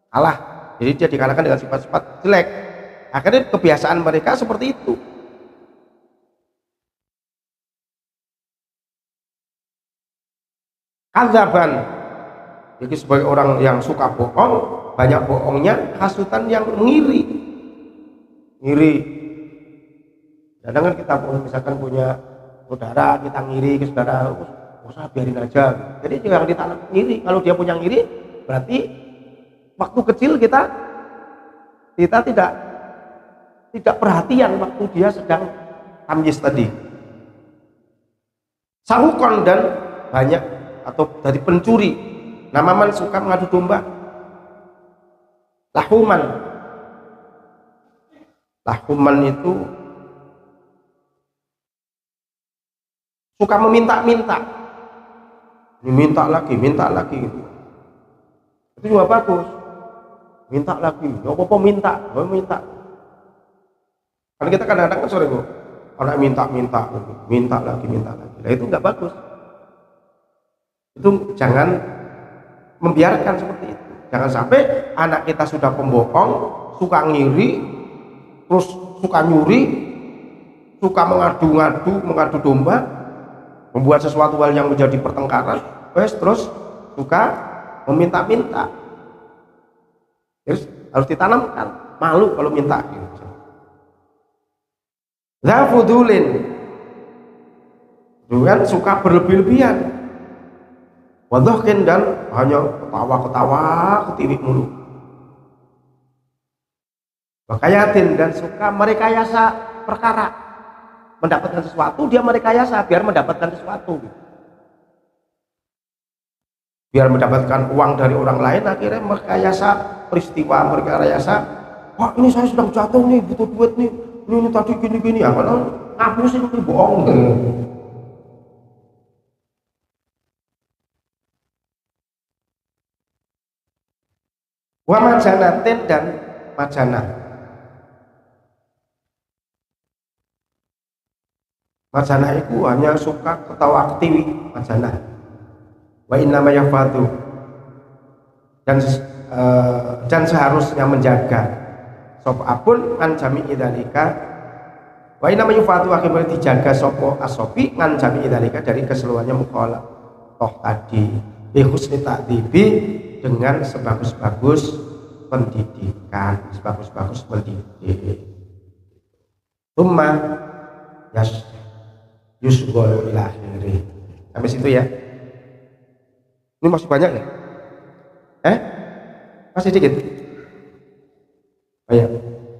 S2: kalah, jadi dia dikalahkan dengan sifat-sifat jelek. Akhirnya kebiasaan mereka seperti itu. Kadzaban, jadi sebagai orang yang suka bohong, banyak bohongnya, hasutan yang mengiri, ngiri. Kadang kan kita misalkan punya saudara, kita ngiri ke saudara, usah biarin aja. Jadi jangan ditanam ngiri. Kalau dia punya ngiri, berarti waktu kecil kita tidak perhatian waktu dia sedang tamyiz tadi. Sahukon dan banyak atau dari pencuri. Namaman suka mengadu domba. Lahuman itu suka meminta-minta. Minta lagi gitu. Itu juga bagus. Minta lagi, nggak apa-apa minta. Karena kita kadang-kadang kan sore anak minta lagi. Nah itu nggak bagus. Itu jangan membiarkan seperti itu. Jangan sampai anak kita sudah pembohong, suka ngiri, terus suka nyuri, suka mengadu domba, membuat sesuatu hal yang menjadi pertengkaran, terus suka meminta-minta. Terus harus ditanamkan, malu kalau minta gitu. Zafudulin, dengan suka berlebih-lebihan, wadhahkin dan hanya ketawa ketiwi mulu. Wakayatin dan suka merekayasa perkara, mendapatkan sesuatu dia merekayasa biar mendapatkan sesuatu. Biar mendapatkan uang dari orang lain, akhirnya merekayasa peristiwa, merekayasa, wah ini saya sedang jatuh nih, butuh duit nih, ini tadi gini ya, kalau ngapusin ini bohong. Wa majanatin dan majanah. Majanah itu hanya suka ketawa ketiwi, majanah. Wa innama yafadu dan seharusnya menjaga sop apun an jami'i dzalika. Wa innama yafadu akhirnya dijaga sopo asopi an jami'i dzalika dari keseluruhannya mukhalaf toh tadi bi husni ta'dibi, dengan sebagus-bagus pendidikan, sebagus-bagus mendidik. Tsumma yusghal ila akhiri. Sampai situ ya. Ini masih banyak ya? Masih dikit? Oh ya,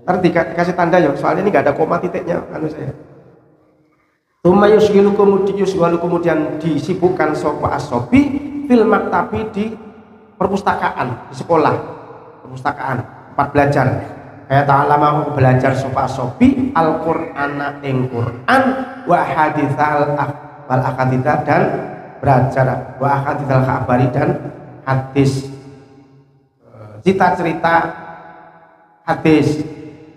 S2: ntar dikasih tanda ya, soalnya ini gak ada koma titiknya saya. Tsumma yusghalu kemudian disibukkan sopa asobi fil maktabi di perpustakaan, di sekolah, perpustakaan, tempat belajar. Kayak ta'ala mau belajar sopa asobi al-Qur'ana ing Qur'an wa haditsal wal akaditha dan belajar wa haditsal khabari dan hadis, cerita-cerita hadis,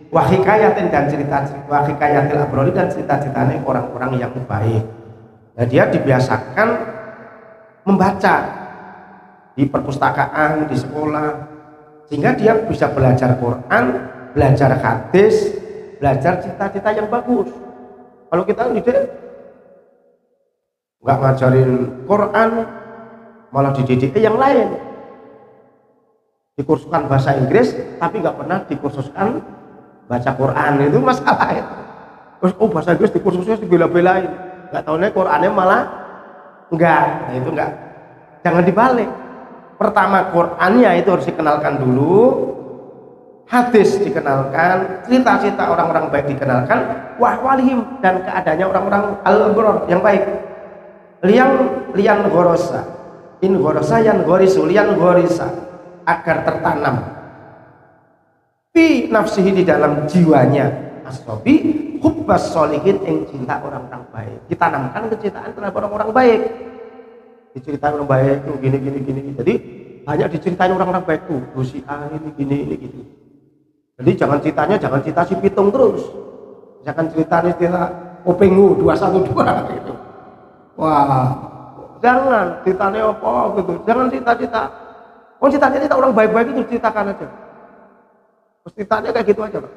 S2: wa hikayatin dan cerita-cerita, wa hikayatil abrori dan cerita-ceritanya orang-orang yang baik. Nah, dia dibiasakan membaca di perpustakaan, di sekolah, sehingga dia bisa belajar Quran, belajar hadis, belajar cita-cita yang bagus. Kalau kita dididik nggak ngajarin Quran, malah dididik yang lain, dikursuskan bahasa Inggris tapi nggak pernah dikursuskan baca Quran, itu masalah itu. Terus bahasa Inggris dikursusnya dibela-belain, nggak tahunya Qurannya malah enggak. Nah, itu enggak, jangan dibalik. Pertama Qurannya itu harus dikenalkan dulu, hadis dikenalkan, cerita-cerita orang-orang baik dikenalkan, wahwalihim dan keadaannya orang-orang al-abrar yang baik. Lian gorosa, in gorosa yan gorisu, lian gorisa, agar tertanam fi nafsihi, di dalam jiwanya asobi hubbas solihin, yang cinta orang-orang baik. Ditanamkan kecintaan terhadap orang-orang baik, diceritain orang baik tuh gini. Jadi banyak diceritain orang-orang baik tuh, si A ini gini gitu. Jadi jangan cerita si Pitung terus, jangan cerita Opengu 212 gitu. Wah, jangan ceritanya apa gitu, jangan cerita cerita orang baik-baik itu ceritakan aja. Terus ceritanya kayak gitu aja, Pak.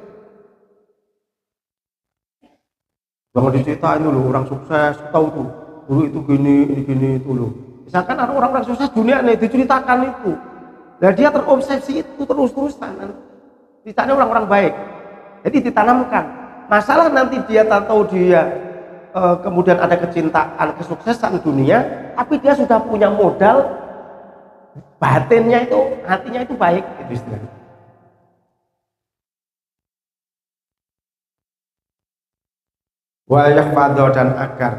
S2: Jangan diceritain dulu orang sukses, tahu tuh dulu itu gini itu loh. Misalkan ada orang-orang sukses dunia nih, diceritakan itu. Nah dia terobsesi itu terus-terusan. Ceritanya orang-orang baik. Jadi ditanamkan. Masalah nanti dia tahu dia kemudian ada kecintaan, kesuksesan dunia, tapi dia sudah punya modal batinnya itu, hatinya itu baik, itu istilahnya. Wa yahfadhu dan agar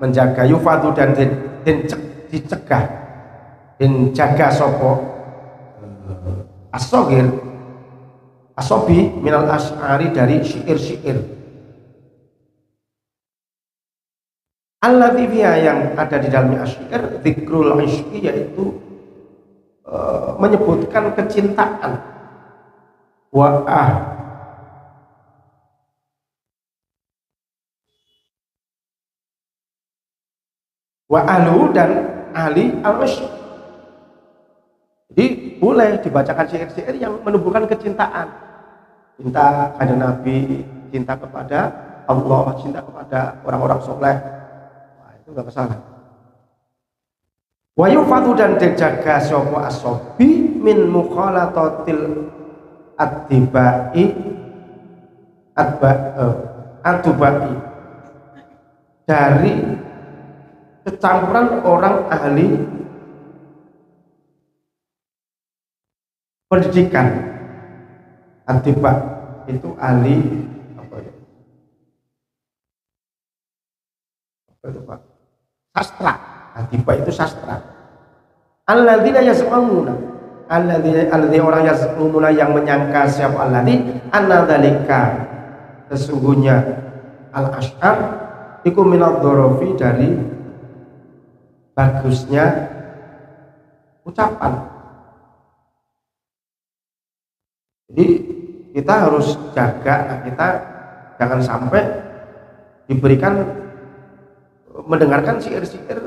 S2: menjaga yufadhu dan dicegah jaga sopo as-saghir asobi minal asy'ari dari syair-syair allati fiha yang ada di dalamnya asyair dzikrul ishqi yaitu menyebutkan kecintaan wa ahlu dan ahli al-ishq. Jadi boleh dibacakan syair-syair yang menumbuhkan kecintaan, cinta kepada Nabi, cinta kepada Allah, cinta kepada orang-orang soleh. Wah, itu nggak masalah. Wa yufatu dan dijaga sapa asobi min mukhalatatil adbai adbai dari kecampuran orang ahli pendidikan. Adibah itu ahli apa ya? Apa itu Pak? Sastra. Adibah itu sastra. Alladzina yaz'umuna, alladzi orang yaz'umuna yang menyangka siapa alladzi anna dzalika sesungguhnya al-asy'ar iku minadh dharafi dari bagusnya ucapan. Jadi kita harus jaga, kita jangan sampai diberikan mendengarkan syair-syair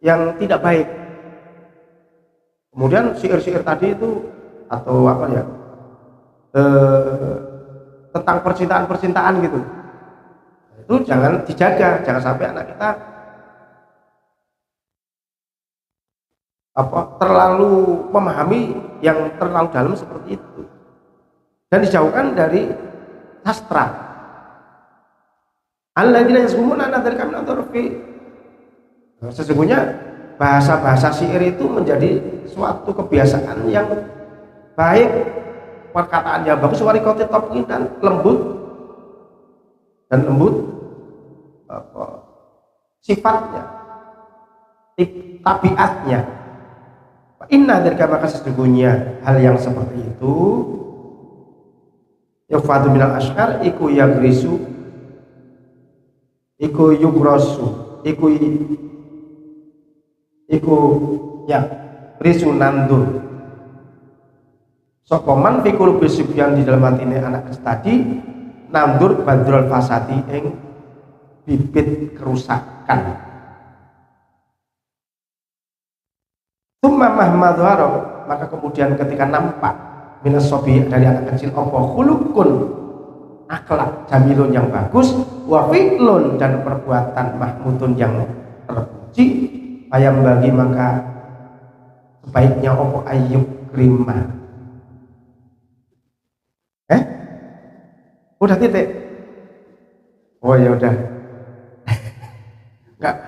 S2: yang tidak baik. Kemudian syair-syair tadi itu atau apa ya, tentang percintaan gitu, itu jangan dijaga, jangan sampai anak kita terlalu memahami yang terlalu dalam seperti itu, dan dijauhkan dari sastra. Alladzina yazumuna anna dzalika min adh-dharafi. Sesungguhnya bahasa-bahasa syair itu menjadi suatu kebiasaan yang baik, perkataan yang bagus, warikotit topin dan lembut sifatnya, tabiatnya. Inna dzalika maka sesungguhnya hal yang seperti itu yufadu minal asy'ar iku yagrisu iku yugrosu iku ya risu nandur sapa man fikul bisibyan di dalam hatine anak tadi nandur badrul fasadi ing bibit kerusakan. Tsumma mahmadhara maka kemudian ketika nampak minas sobi dari anak kecil apa khuluqun akhlak jamilun yang bagus wa fi'lun dan perbuatan mahmudun yang terpuji ayam bagi maka sebaiknya apa ayyub krima. Udah titik. Oh ya udah.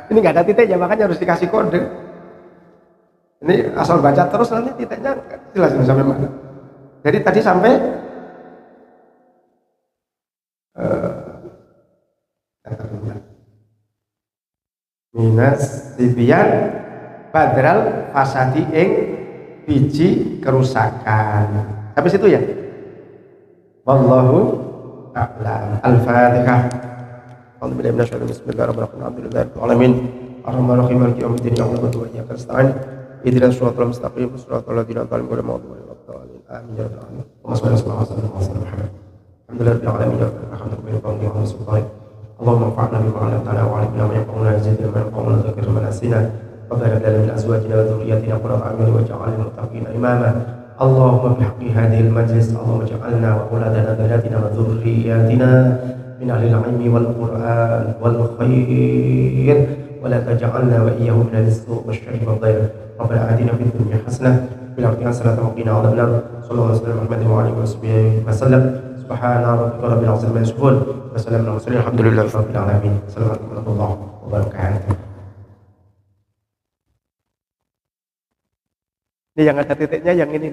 S2: Ini nggak ada titik ya, makanya harus dikasih kode. Ini asal baca terus nanti titiknya jelas sampai mana. Jadi tadi sampai minas sibian badral fasadi ing biji kerusakan. Sampai situ ya. Wallahu a'lam. Al-Fatihah. Alhamdulillah bismillahirrahmanirrahim. Alhamdulillahirabbil alamin. Arrahmanirrahim maliki yaumiddin. Ya Allah wa iyyaka nasta'in. Ihdinas siratal mustaqim siratal ladzina an'amta 'alaihim ghairil maghdubi 'alaihim waladdallin. Amin ya rabbal alamin. Allahumma shalli ala Muhammad. Alhamdulillahirabbil alamin. Allahumma anfa'na bima 'allamtana wa 'allimna ma yanfa'una wa zidna ma yanfa'una wa zakkirna ma nasina. Rabbana hab lana min azwajina wa dhurriyyatina qurrata a'yun waj'alna lil muttaqina imama. Allahumma bihaqqi hadhil majlis Allahumma ij'alna wa auladana banatina wa dhurriyyatina min ahlil 'ilmi wal qur'an wal khair wa la taj'alna wa iyyahum min as-su' wasyarri wad dhair. Rabbana atina fid dunya hasanah wa fil akhirati hasanah wa qina adhaban nar. Sallallahu alaihi wa sallam Muhammadin wa alihi wa sahbihi wa sallam. Subhana rabbika rabbil izzati amma yasifun. Wassalamu ala mursalin. Alhamdulillahi rabbil alamin. Assalamualaikum warahmatullahi wabarakatuh. Ini yang ada titiknya yang ini.